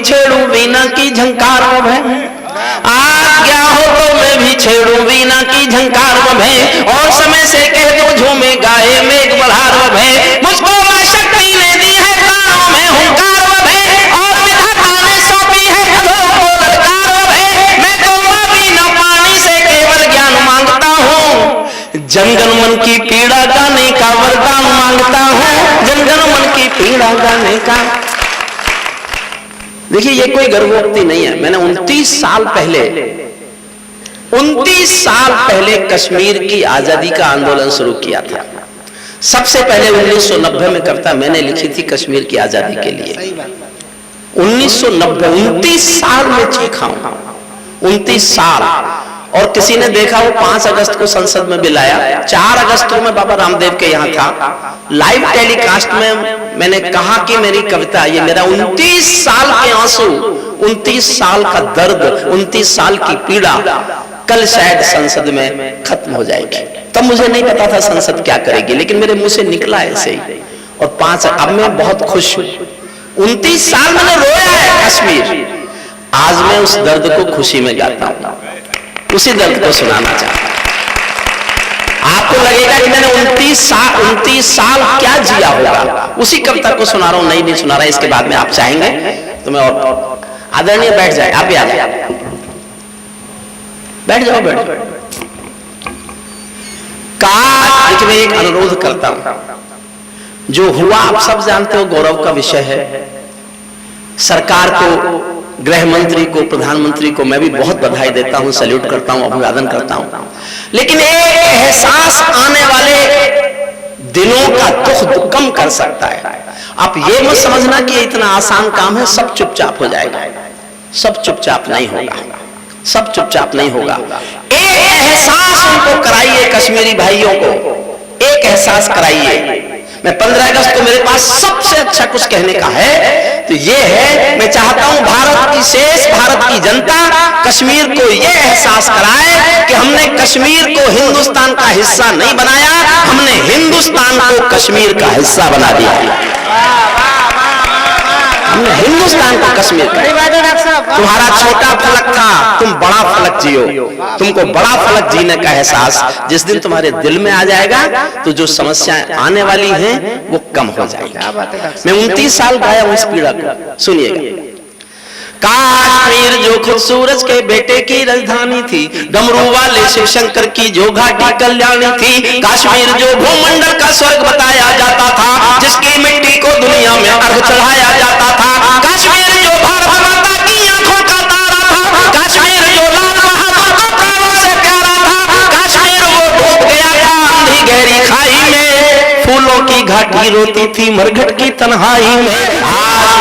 छेड़ू वीणा की झंकार में, आज्ञा हो तो मैं भी छेड़ू वीणा की झंकार में, और समय से कह दो झूमे गाए मेघ बल्हार में। मुझको मां शक्ति ने दी है कानों में हुंकार में, और विधाता ने सौंपी है गधों को ललकार में। मैं तो मां वीणा पानी से केवल ज्ञान मांगता हूँ, जनगण मन की पीड़ा गाने का वरदान मांगता हूँ, जनगण मन की पीड़ा गाने का। देखिए ये कोई गर्भोक्ति नहीं है। मैंने 29 साल पहले कश्मीर की आजादी का आंदोलन शुरू किया था। सबसे पहले 1990 में कविता मैंने लिखी थी कश्मीर की आजादी के लिए। 1990, 29 साल में चीखा हूं, 29 साल। और किसी ने देखा वो 5 अगस्त को संसद में बिलाया, 4 अगस्त को मैं बाबा रामदेव के यहाँ था, लाइव टेलीकास्ट में मैंने कहा कि मेरी कविता, ये मेरा 29 साल के आंसू, 29 साल का दर्द, 29 साल की पीड़ा कल शायद संसद में खत्म हो जाएगी। तब मुझे नहीं पता था संसद क्या करेगी, लेकिन मेरे मुंह से निकला ऐसे ही। और 5 अब मैं बहुत खुश हूं। 29 साल मैंने रोया है कश्मीर, आज मैं उस दर्द को खुशी में गाता हूं, उसी दर्द को सुनाना चाहता हूं। आपको लगेगा कि मैंने 29 साल क्या जिया होगा, उसी कविता को सुना रहा हूं, नहीं सुना रहा। इसके बाद में आप चाहेंगे तो मैं और आदरणीय बैठ जाए, आप भी आ जाए, बैठ जाओ, बैठ जाओ। देखिए मैं एक अनुरोध करता हूं, जो हुआ आप सब जानते हो, गौरव का विषय है। सरकार को, गृह मंत्री को, प्रधानमंत्री को मैं भी बहुत बधाई देता हूं, सैल्यूट करता हूं, अभिवादन करता हूं। लेकिन एक एहसास आने वाले दिनों का दुख कम कर सकता है। आप ये मत समझना कि इतना आसान काम है, सब चुपचाप हो जाएगा। सब चुपचाप नहीं होगा, सब चुपचाप नहीं होगा। एक एहसास उनको कराइए, कश्मीरी भाइयों को एक एहसास कराइए। मैं 15 अगस्त को मेरे पास सबसे अच्छा कुछ कहने का है तो ये है, मैं चाहता हूं भारत की शेष भारत की जनता कश्मीर को ये एहसास कराए कि हमने कश्मीर को हिंदुस्तान का हिस्सा नहीं बनाया, हमने हिंदुस्तान को कश्मीर का हिस्सा बना दिया। हमने हिंदुस्तान को कश्मीर का, तुम्हारा छोटा फलक था, तुम बड़ा फलक जियो। तुमको बड़ा फलक जीने का एहसास जिस दिन तुम्हारे दिल में आ जाएगा तो जो समस्याएं आने वाली हैं वो कम हो जाएगी। मैं 29 साल गाया हूं इस पीड़ा को, सुनिएगा। कश्मीर जो खुद सूरज के बेटे की राजधानी थी, डमरू वाले शिव शंकर की जो घाटी कल्याणी थी, कश्मीर जो भूमंडल का स्वर्ग बताया जाता था, जिसकी मिट्टी को दुनिया में अर्घ चढ़ाया जाता था, कश्मीर जो भारत माता की आंखों का तारा था, कश्मीर जो लाल बहादुर को प्राणों से प्यारा था, कश्मीर वो डूब गया था आंधी गहरी खाई में, फूलों की घाटी रोती थी मरघट की तन्हाई में।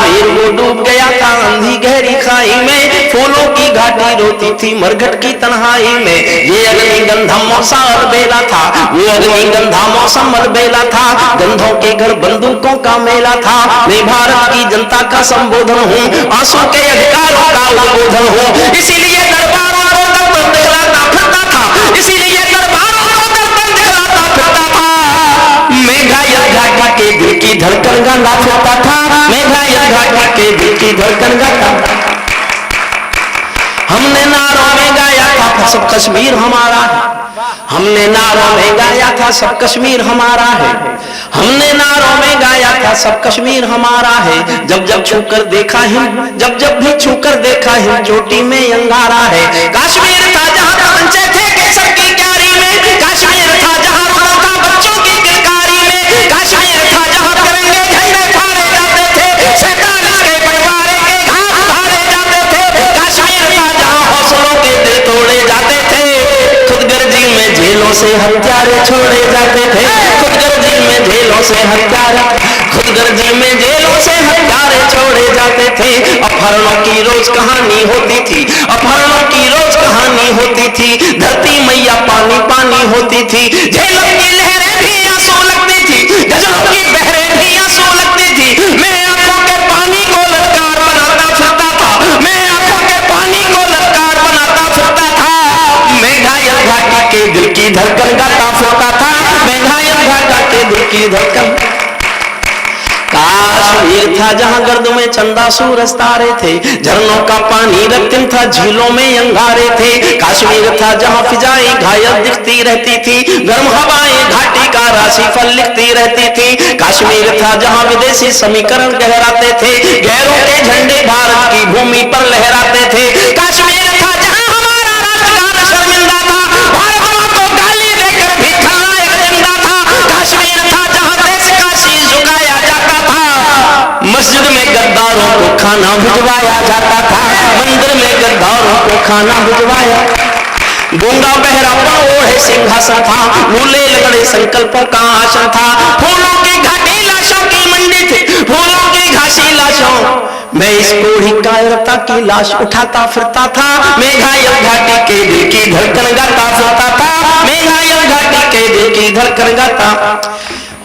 कश्मीर वो डूब गया था आंधी गहरी खाई में, फूलों की घाटी रोती थी मरघट की तन्हाई में। ये अग्निगंधा मौसम और बेला था, वो अग्निगंधा मौसम और बेला था, गंधों के घर बंदूकों का मेला था। मैं भारत की जनता का संबोधन हूँ, आंसू के अधिकारों का उद्बोधन हूँ, इसीलिए दरबारों को दर्पण दिखलाता फिरता था, इसीलिए दरबारों को दर्पण दिखलाता फिरता था। मेघालय घाटी के दिल की धड़कन गाना फिरता था, मेघालय घाटी के दिल की धड़कन गाता। हमने नारों में गाया था सब कश्मीर हमारा है, हमने नारों में गाया था सब कश्मीर हमारा है, हमने नारों में गाया था सब कश्मीर हमारा है। जब जब छूकर देखा है, जब जब भी छूकर देखा है, चोटी में अंगारा है। कश्मीर था जहां तमंचे थे केसर की क्यारी में, कश्मीर था जहां रोना था बच्चों की किलकारी में, कश्मीर था जहां तिरंगे झंडे फहराए जाते थे, 47 के बंटवारे के घाट उठाए जाते थे, कश्मीर था जहां हौसलों के दिल तोड़े जाते थे, खुदगर्जी में जेलों से हत्यारे छोड़े जाते थे, खुदगर्जी में जेलों से हत्यारे, खुदगर्जी में जेलों से हत्यारे छोड़े जाते थे। अपहरणों की रोज कहानी होती थी, अपहरणों की रोज कहानी होती थी, धरती मैया पानी पानी होती थी, जेलों की लहरें भी आंसू लगती थी, गजलों की बहरें भी आंसू लगती थी। मैं आंखों के पानी को ललकार बनाता फिरता था, मैं आंखों के पानी को ललकार बनाता फिरता था, मेघालय घाटी के दिल की धड़कन गाता फिरता था, मेघालय घाटी के दिल की धड़कन। कश्मीर था जहां गर्द में चंदा सूरज तारे थे, झरनों का पानी रक्तिम था, झीलों में अंगारे थे। कश्मीर था जहां फिजाएं घायल दिखती रहती थी, गर्म हवाएं घाटी का राशिफल लिखती रहती थी। कश्मीर था जहां विदेशी समीकरण गहराते थे, गैरों के झंडे भारत की भूमि पर लहराते थे। कश्मीर था जहां हमारा राष्ट्रगान शर्मिंदा था, भारत मां को गाली देकर भी खलनायक जिंदा था। कश्मीर था जहां देश का शीश झुकाया जाता था, मस्जिद में गद्दारों को खाना भिजवाया जाता था, मंदिर में गद्दारों को खाना भिजवाया। गूंगा बहरापन ओढ़े सिंहासन था, भूले लगड़े संकल्पों का आसन था। फूलों की घाटी लाशों की मंडी थी, फूलों की घासी लाशों मैं इस कोढ़ी कायरता की लाश उठाता फिरता था। मेघायल घाटी के दिल की धड़कन गाता फिरता था, मेघायल घाटी के दिल की धड़कन गाता।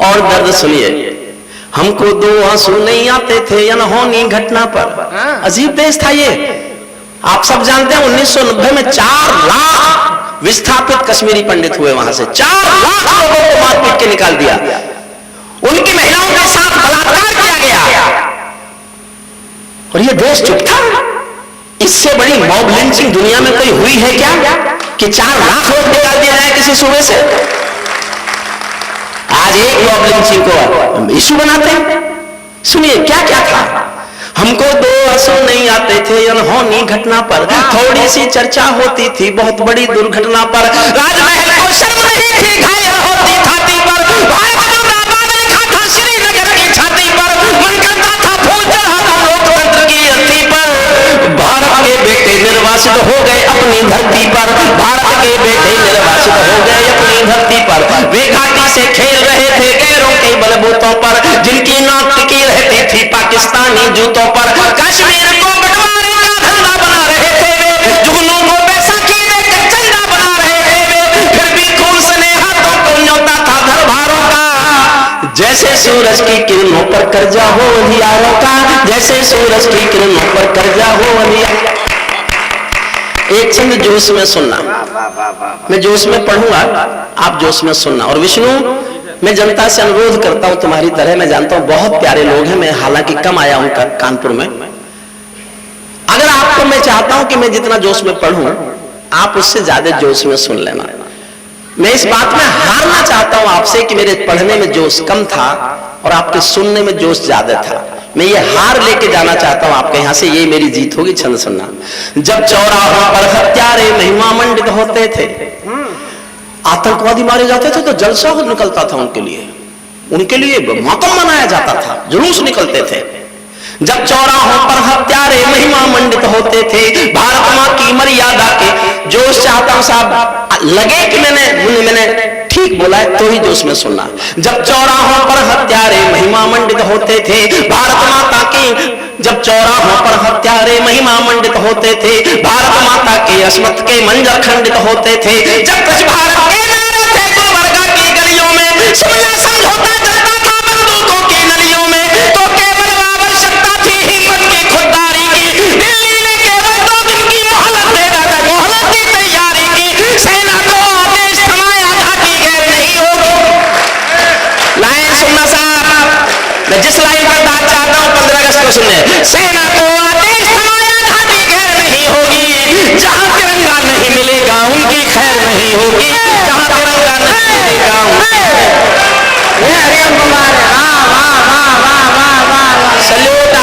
और दर्द सुनिए, हमको दो आंसू नहीं आते थे अनहोनी घटना पर। अजीब देश था ये। आप सब जानते हैं 1990 में 4 लाख विस्थापित कश्मीरी पंडित हुए, वहां से 4 लाख लोगों को मार पीट के निकाल दिया, उनकी महिलाओं के साथ बलात्कार किया गया, और ये देश चुप था। इससे बड़ी मॉब लिंचिंग दुनिया में कोई हुई है क्या कि 4 लाख लोग निकाल दिया जाए किसी सूबे से? आज एक मॉब लिंचिंग को इशू बनाते हैं। सुनिए क्या क्या था। हमको दो आंसू नहीं आते थे अनहोनी घटना पर, थोड़ी सी चर्चा होती थी बहुत बड़ी दुर्घटना पर। राजमहल को शर्म नहीं थी घायल होती छाती पर, भारत माता बादल लिखा था श्रीनगर की छाती पर, मन करता था फूल चढ़ाता लोकतंत्र की अर्थी पर। भारत के बेटे निर्वासित हो गए अपनी धरती पर, भारत के बेटे निर्वासित हो गए अपनी धरती पर। वे घाटी से खेल रहे थे गैरों के बलबूतों पर, जिनकी नाक टिकी रहती थी पाकिस्तानी जूतों पर। कश्मीर को बंटवारे का धंधा बना रहे थे वे, जुगनू को बैसाखी देकर चंदा बना रहे थे वे, फिर भी खून से हाथों को न्योता था धरभारों का। जैसे सूरज की किरणों पर कर्जा हो अंधियारों का, जैसे सूरज की किरणों पर कर्जा हो अंधियारों। एक चंद जोश में सुनना, मैं जोश में पढ़ूंगा, आप जोश में सुनना। और विष्णु, मैं जनता से अनुरोध करता हूं तुम्हारी तरह, मैं जानता हूं बहुत प्यारे लोग हैं, मैं हालांकि कम आया हूं कानपुर में। अगर आपको मैं चाहता हूं कि मैं जितना जोश में पढ़ूं आप उससे ज्यादा जोश में सुन लेना। मैं इस बात में हारना चाहता हूं आपसे कि मेरे पढ़ने में जोश कम था और आपके सुनने में जोश ज्यादा था। मैं ये हार लेके जाना चाहता हूं आपके यहां से, ये मेरी जीत होगी। छंद सुनना। जब चौराहों पर हत्यारे महिमा मंडित होते थे, आतंकवादी मारे जाते थे तो जलसा निकलता था उनके लिए मातम मनाया जाता था, जुलूस निकलते थे। जब चौराहों पर हत्यारे महिमा मंडित होते थे, भारत मां की मर्यादा के जोश चाहता हूं साहब लगे कि मैंने ठीक बोला है तो ही जोश में सुनना। जब चौराहों पर हत्यारे महिमा मंडित होते थे, भारत माता की जब चौराहों पर हत्यारे महिमा मंडित होते थे, भारत माता के अस्मत के मंजर खंडित होते थे। जब कुछ भारत के नारे थे गुलबर्गा की गलियों में, शिमला समझौता चलता था बंदूकों की नलियों में, तो केवल आवश्यकता थी हिम्मत की खुददारी की। दिल्ली ने केवल 2 दिन की मोहलत की तैयारी की, सेना को आदेश थमाया था कि गैर नहीं होगी। लाइन सुनना साहब, मैं जिस लाइन पर बात चाहता हूं 15 अगस्त को सुनने। सेना को आदेश थमाया था कि गैर नहीं होगी, जहां तिरंगा नहीं मिलेगा उनकी खैर नहीं होगी, जहां तिरंगा नहीं मिलेगा सल्यूट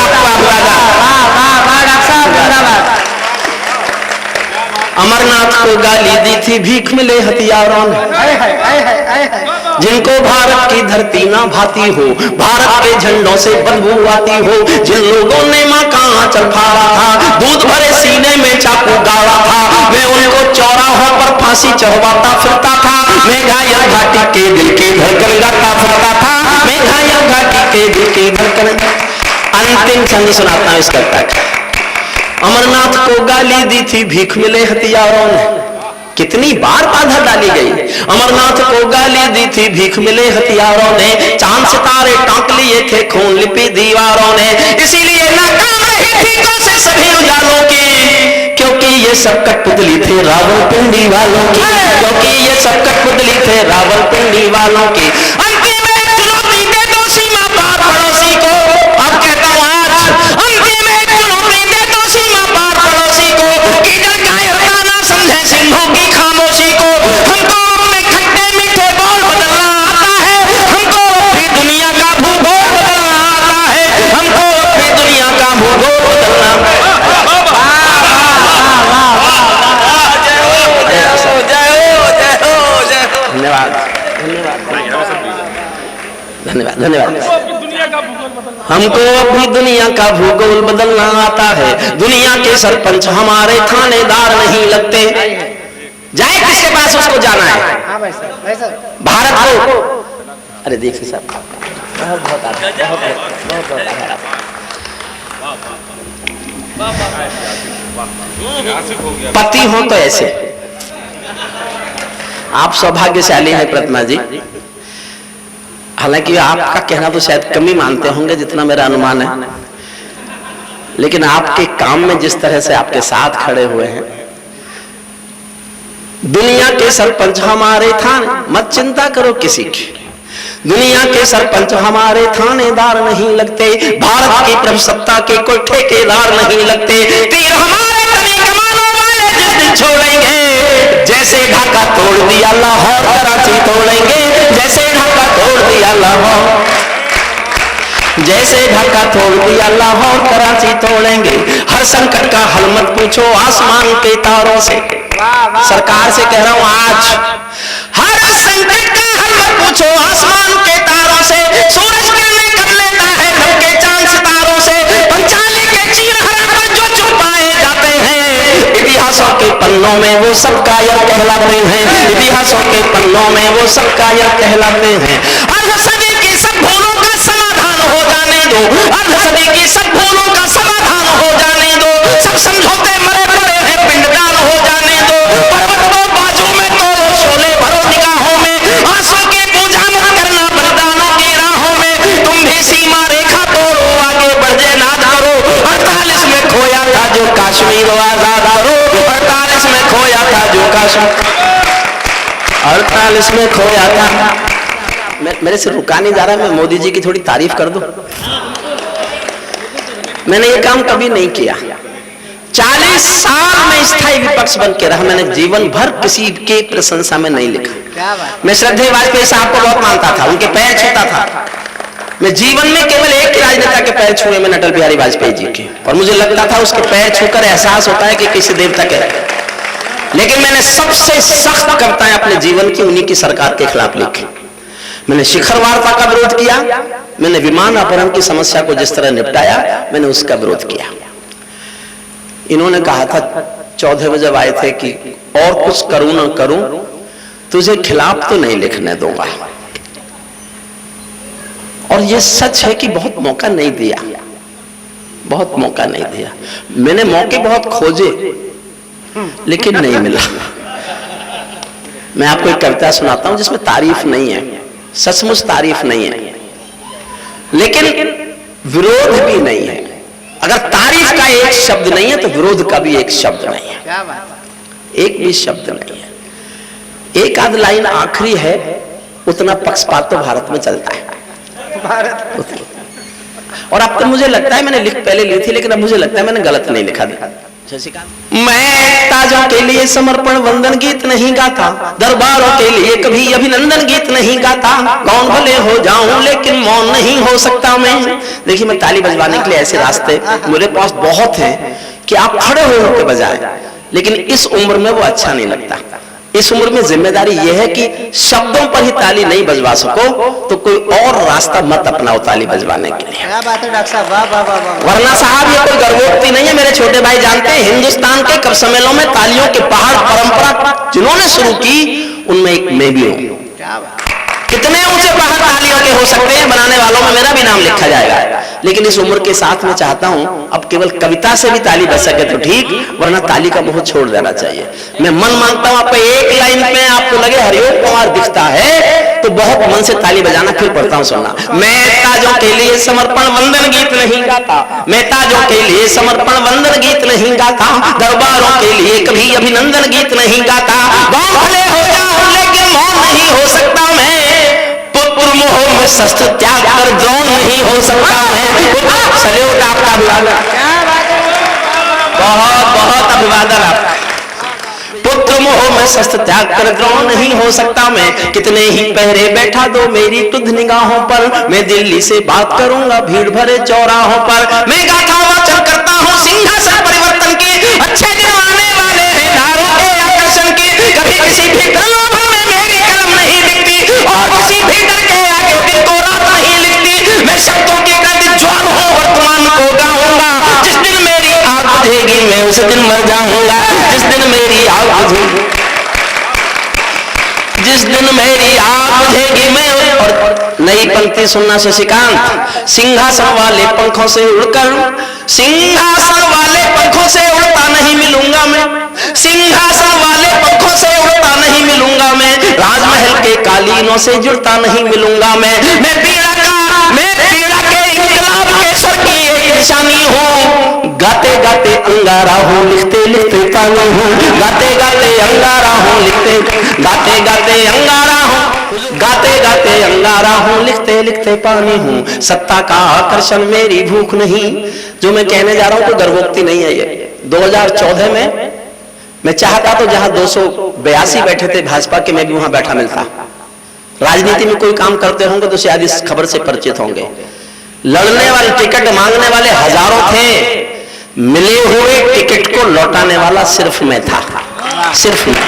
अमरनाथ को गाली दी थी भीख मिले हथियारों ने, जिनको भारत की धरती ना भाती हो, भारत के झंडों से बदबू आती हो, जिन लोगों ने मां का आंचल फाड़ा था, दूध भरे सीने में चाकू गाड़ा था, मैं उनको चौराहों पर फांसी चढ़वाता फिरता था, मेघायल घाटी के दिल की धड़कन गाता फिरता था, मेघायल घाटी के दिल की धड़कन। अंतिम छंद सुनाता हूं इसका तक। अमरनाथ को गाली दी थी भीख मिले हथियारों ने, कितनी बार बाधा डाली गई। अमरनाथ को गाली दी थी भीख मिले हथियारों ने, चांद सितारे टांक लिए थे खून लिपि दीवारों ने, इसीलिए नाकाम रही थी कोशिश सभी उजालों की, क्योंकि ये सब कठपुतली थे रावलपिंडी वालों की, क्योंकि ये सब कठपुतली थे रावलपिंडी वालों की। अंतिम में चुनौती दे दो सीमा पार पड़ोसी को, अब कहते धन्यवाद। हमको अपनी दुनिया का भूगोल बदलना आता है, दुनिया के सरपंच हमारे थानेदार नहीं लगते। जाए किसके पास उसको जाना है, भारत को। अरे देखिए सर, पति हो तो ऐसे। आप सौभाग्यशाली हैं प्रतिमा जी, हालांकि आपका कहना तो शायद कम ही मानते होंगे जितना मेरा अनुमान है, लेकिन आपके काम में जिस तरह से आपके साथ खड़े हुए हैं, दुनिया के सरपंच हमारे थाने, मत चिंता करो किसी की, दुनिया के सरपंच हमारे थानेदार नहीं लगते, भारत की प्रभुसत्ता के कोई ठेकेदार नहीं लगते, तीर हमारे तने कमानों वाले जिस दिन छोड़ेंगे, जैसे ढाका तोड़ दिया लाहौर कराची तोड़ेंगे, जैसे ढाका तोड़ दिया लाहौर, जैसे ढाका तोड़ दिया लाहौर कराची तोड़ेंगे। हर संकट का हल मत पूछो आसमान के तारों से, सरकार से कह रहा हूं आज, हर संकट का हल मत पूछो आसमान के तारों से, सूरज किरणें कर लेता है ढल के चांद सितारों से, पंचाली के चीरहरण पर जो छुपाए जाते हैं, इतिहासों के पन्नों में वो सब कायर कहलाते हैं, इतिहासों के पन्नों में वो सब कायर कहलाते हैं। अर्ध सदी की सब भूलों का समाधान हो जाने दो, अर्ध सदी की सब भूलों का समाधान हो जाने दो, सब समझौते मरे पड़े हैं पिंडदान हो जाने दो, पर्वत को बाजू में तोड़ो शोले भरो निगाहों में, आंसू की पूजा मत करना बलिदानों की राहों में, तुम भी सीमा रेखा तोड़ो आगे बढ़ जे नाद करो, 48 में खोया था जो कश्मीर आजाद करो, 48 में खोया था जो कश्मीर, 48 में खोया था। मेरे से रुका नहीं जा रहा, मैं मोदी जी की थोड़ी तारीफ कर दूं। मैंने ये काम कभी नहीं किया, 40 साल में स्थायी विपक्ष बन के रहा, मैंने जीवन भर किसी के प्रशंसा में नहीं लिखा। मैं श्रद्धेय वाजपेयी साहब को बहुत मानता था, उनके पैर छूता था, मैं जीवन में केवल एक राजनेता के पैर छुए, मैंने अटल बिहारी वाजपेयी जी के, और मुझे लगता था उसके पैर छूकर एहसास होता है कि किसी देवता के, लेकिन मैंने सबसे सख्त कविताएं अपने जीवन की उन्हीं की सरकार के खिलाफ लिखी। मैंने शिखर वार्ता का विरोध किया, मैंने विमान अपहरण की समस्या को जिस तरह निपटाया मैंने उसका विरोध किया। इन्होंने कहा था 14 बजे जब आए थे कि और कुछ करूं ना करूं तुझे खिलाफ तो नहीं लिखने दूंगा, और ये सच है कि बहुत मौका नहीं दिया, बहुत मौका नहीं दिया। मैंने मौके बहुत खोजे लेकिन नहीं मिला। मैं आपको एक कविता सुनाता हूं जिसमें तारीफ नहीं है, सचमुच तारीफ नहीं है, लेकिन विरोध भी नहीं है। अगर तारीफ का एक शब्द नहीं है तो विरोध का भी एक शब्द नहीं है, एक भी शब्द नहीं है। एक आध लाइन आखिरी है, उतना पक्षपात तो भारत में चलता है। और अब तो मुझे लगता है मैंने पहले ली थी, लेकिन अब मुझे लगता है मैंने गलत नहीं लिखा था। मैं ताजों के लिए समर्पण वंदन गीत नहीं गाता, दरबारों के लिए कभी अभिनंदन गीत नहीं गाता, कौन भले हो जाऊं लेकिन मौन नहीं हो सकता मैं। देखिए, मैं ताली बजवाने के लिए ऐसे रास्ते मेरे पास बहुत हैं कि आप खड़े होकर बजाएं, लेकिन इस उम्र में वो अच्छा नहीं लगता। इस उम्र में जिम्मेदारी यह है कि शब्दों पर ही ताली नहीं बजवा सको तो कोई और रास्ता मत अपनाओ ताली बजवाने के लिए। क्या बात है डॉक्टर साहब, वाह वाह वाह वाह। वरना साहब ये कोई गर्भोक्ति नहीं है। मेरे छोटे भाई जानते हैं, हिंदुस्तान के कवि सम्मेलनों में तालियों के पहाड़ परंपरा जिन्होंने शुरू की उनमें एक मैं भी हूं। कितने ऊंचे पहाड़ तालियों के हो सकते हैं, बनाने वालों में मेरा भी नाम लिखा जाएगा। लेकिन इस उम्र के साथ मैं चाहता हूं अब केवल कविता से भी ताली बज सके तो ठीक, वरना ताली का मोह छोड़ देना चाहिए। मैं मन मांगता हूं आपको एक लाइन में आपको लगे हरिओम कुमार दिखता है तो बहुत मन से ताली बजाना, फिर पढ़ता हूं सुनना। मैं ताजों के लिए समर्पण वंदन गीत नहीं गाता, मैं ताजों के लिए समर्पण वंदन गीत नहीं गाता, दरबारों के लिए कभी अभिनंदन गीत नहीं गाता, गाँव भले हो जाऊं लेकिन मौन नहीं हो सकता मैं, पुत्र मोह में शस्त्र त्याग कर द्रोण नहीं हो सकता मैं। सल्यूट आपका, अभिवादन, बहुत बहुत अभिवादन आपका। पुत्र मोह में शस्त्र त्याग कर द्रोण नहीं हो सकता मैं, कितने ही पहरे बैठा दो मेरी तुध निगाहों पर, मैं दिल्ली से बात करूंगा भीड़ भरे चौराहों पर, मैं गाथा वाचन करता हूँ सिंहासन परिवर्तन की, अच्छे दिन आने वाले हैं नारों के आकर्षण की, कभी किसी भी प्रलोभन में मेरी कलम नहीं दिखती और किसी भी डर के आगे दिन को रात नहीं उस दिन मर जाऊंगा जिस दिन मेरी आग बुझेगी, जिस दिन मेरी आग बुझेगी मैं। और नई पंक्ति सुनना शशिकांत, सिंहासन वाले पंखों से उड़कर, सिंहासन वाले पंखों से उड़ता नहीं मिलूंगा मैं, सिंहासन वाले पंखों से उड़ता नहीं मिलूंगा मैं, राजमहल के कालीनों से जुड़ता नहीं मिलूंगा मैं पीड़ा के इंकलाब के स्वर की एक निशानी हूँ, गाते गाते अंगारा हूँ, लिखते लिखते पानी हूँ, गाते गाते अंगारा हूँ, गाते गाते अंगारा हूँ, गाते गाते अंगारा हूँ, लिखते लिखते पानी हूँ। सत्ता का आकर्षण मेरी भूख नहीं। जो मैं कहने जा रहा हूँ तो गर्भोक्ति नहीं है ये। 2014 में मैं चाहता तो जहां 282 बैठे थे भाजपा के, मैं भी वहां बैठा मिलता। राजनीति में कोई काम करते होंगे तो शायद इस खबर से परिचित होंगे। लड़ने वाले, टिकट मांगने वाले हजारों थे, मिले हुए टिकट को लौटाने वाला सिर्फ मैं था, सिर्फ मैं।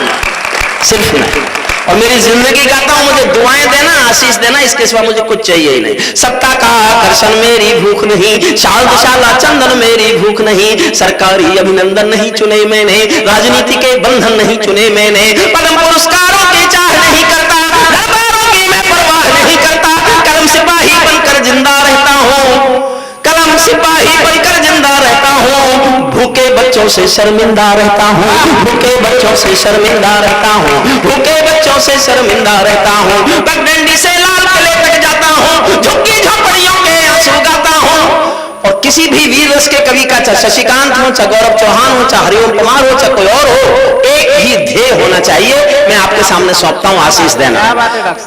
और मेरी जिंदगी गाता हूं, मुझे दुआएं देना, आशीष देना, इसके सिवा मुझे कुछ चाहिए ही नहीं। सत्ता का आकर्षण मेरी भूख नहीं, शाल दुशाला चंदन मेरी भूख नहीं, सरकारी अभिनंदन नहीं चुने मैंने, राजनीति के बंधन नहीं चुने मैंने, पद्म पुरस्कारों की चाह नहीं करता, दरबारों की मैं परवाह नहीं करता, कलम सिपाही बनकर जिंदा रहता हूँ, कलम सिपाही बनकर जिंदा रहता हूँ, भूखे बच्चों से शर्मिंदा रहता हूँ, भूखे बच्चों से शर्मिंदा रहता हूँ, भूखे बच्चों से शर्मिंदा रहता हूँ, पगडंडी से लाल किले तक जाता हूँ, झुग्गी झोपड़ियों के आंसू गाता हूँ। और किसी भी वीर रस के कवि का, चाहे शशिकांत हो, चाहे गौरव चौहान हो, चाहे हरिओम कुमार हो, चाहे कोई और हो, एक ही ध्येय होना चाहिए। मैं आपके सामने सौंपता हूँ आशीष देना।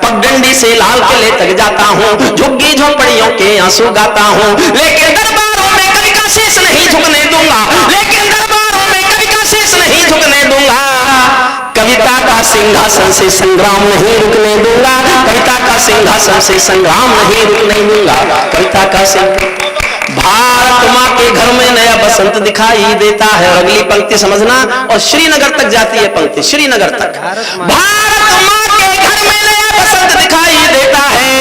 पगडंडी से लाल किले तक जाता हूँ, झुग्गी झोपड़ियों के आंसू गाता हूँ, लेकिन दरबारों में कभी का शीश नहीं झुकने दूंगा, लेकिन दरबारों में कभी का शीश नहीं झुकने दूंगा, कविता का सिंहासन से संग्राम नहीं रुकने दूंगा, कविता का सिंहासन से संग्राम नहीं रुकने दूंगा, कविता का भारत माँ के घर में नया बसंत दिखाई देता है। और अगली पंक्ति समझना, और श्रीनगर तक जाती है पंक्ति, श्रीनगर तक। भारत माँ के घर में नया बसंत दिखाई देता है,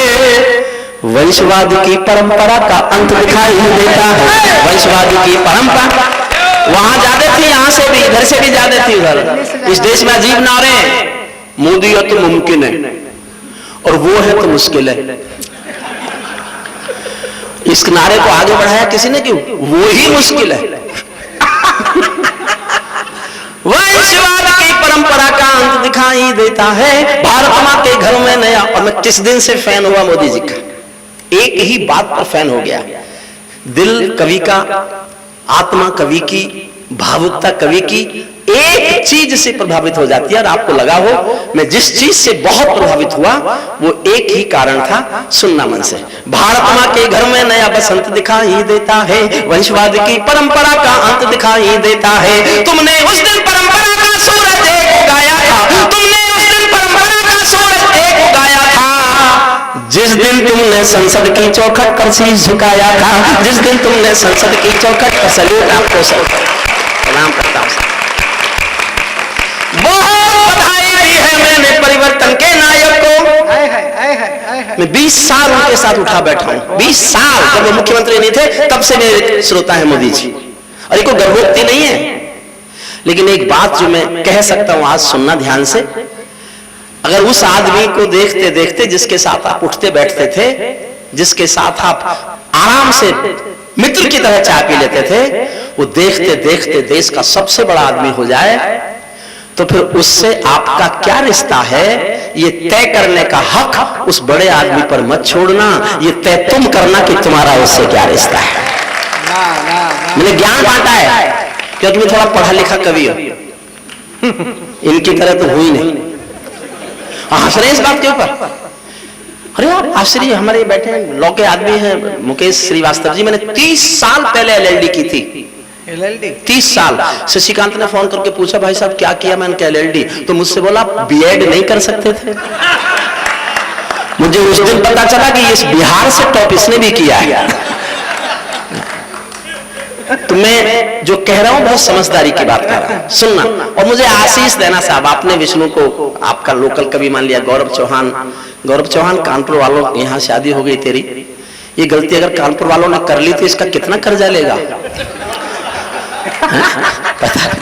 वंशवाद की परंपरा का अंत दिखाई देता है, वंशवाद की परंपरा वहां ज्यादा थी, यहां से भी, इधर से भी ज्यादा थी उधर। इस देश में अजीब नारे, मोदी हो तो मुमकिन है और वो है तो मुश्किल है। इस नारे को आगे बढ़ाया किसी ने, क्यों? वो ही मुश्किल है। वंशवाद की परंपरा का अंत दिखाई देता है, भारत माँ के घर में नया। और मैं किस दिन से फैन हुआ मोदी जी का, एक ही बात पर फैन हो गया, दिल कवि का, आत्मा कवि की, भावुकता कवि की एक चीज से प्रभावित हो जाती है। और आपको लगा हो मैं जिस चीज से बहुत प्रभावित हुआ वो एक ही कारण था, सुनना मन से। भारत माँ के घर में नया बसंत दिखाई देता है, वंशवाद की परंपरा का अंत दिखाई देता है, तुमने उस दिन परंपरा का सूरज एक उगाया था, तुमने उस दिन परंपरा का सूरज एक उगाया था, जिस दिन तुमने संसद की चौखट पर शीश झुकाया था, जिस दिन तुमने संसद की चौखट पर सल्यूट। आपको प्रणाम करता हूं, बहुत बधाई दी है मैंने परिवर्तन के नायक को। मैं 20 साल उनके साथ उठा बैठा हूं, 20 साल, जब वो मुख्यमंत्री नहीं थे तब से मेरे श्रोता है मोदी जी। और ये कोई गर्भोक्ति नहीं है, लेकिन एक बात जो मैं कह सकता हूं आज, सुनना ध्यान से। अगर उस आदमी को देखते देखते जिसके साथ आप उठते बैठते थे, जिसके साथ आप आराम से मित्र की तरह चाय पी लेते थे, वो देखते देखते देश का सबसे बड़ा आदमी हो जाए, तो फिर उससे आपका क्या रिश्ता है, ये तय करने का हक उस बड़े आदमी पर मत छोड़ना, ये तय तुम करना कि तुम्हारा उससे क्या रिश्ता है। मैंने ज्ञान बांटा है क्योंकि मैं थोड़ा पढ़ा लिखा कवि हूं, इनकी तरह तो हुई नहीं। हंस रहे इस बात के ऊपर। अरे आप आश्चर्य, हमारे बैठे लॉ के आदमी हैं मुकेश श्रीवास्तव जी, मैंने 30 साल पहले LLD की थी, LLD 30 साल। शशिकांत ने फोन करके पूछा भाई साहब क्या किया, मैंने कहा LLD, तो मुझसे बोला B.Ed नहीं कर सकते थे। मुझे उस दिन पता चला कि इस बिहार से टॉप इसने भी किया है। तो मैं जो कह रहा हूं बहुत समझदारी की बात कर रहा हूं, सुनना। और मुझे आशीष देना साहब, आपने विष्णु को, आपका लोकल कवि मान लिया गौरव चौहान, कानपुर वालों, यहाँ शादी हो गई तेरी, ये गलती अगर कानपुर वालों ने कर ली तो इसका कितना कर्जा लेगा। पता नहीं।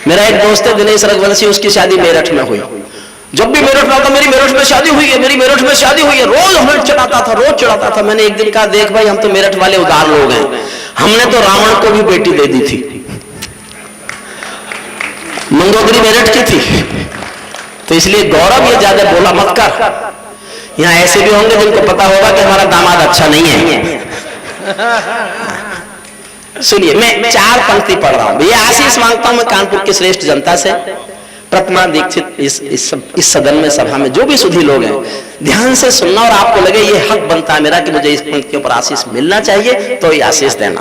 मेरा एक दोस्त है दिनेश रघुवंशी, उसकी शादी मेरठ में हुई। जब भी मेरठ में आता, मेरी मेरठ में शादी हुई है, मेरी मेरठ में शादी हुई है, रोज हमें चढ़ाता था, रोज चढ़ाता था। मैंने एक दिन कहा, देख भाई, हम तो मेरठ वाले उदार लोग हैं, हमने तो रावण को भी बेटी दे दी थी। मंदोदरी मेरठ की थी, तो इसलिए गौरव ये ज्यादा बोला मत कर। यहाँ ऐसे भी होंगे जिनको पता होगा कि हमारा दामाद अच्छा नहीं है। सुनिए, मैं 4 पंक्ति पढ़ रहा हूं। ये आशीष मांगता हूं मैं कानपुर की श्रेष्ठ जनता से, प्रतिमा दीक्षित इस सदन में, सभा में जो भी सुधी लोग हैं, ध्यान से सुनना और आपको लगे ये हक बनता है मेरा कि मुझे इस पंक्तियों पर आशीष मिलना चाहिए, तो ये आशीष देना।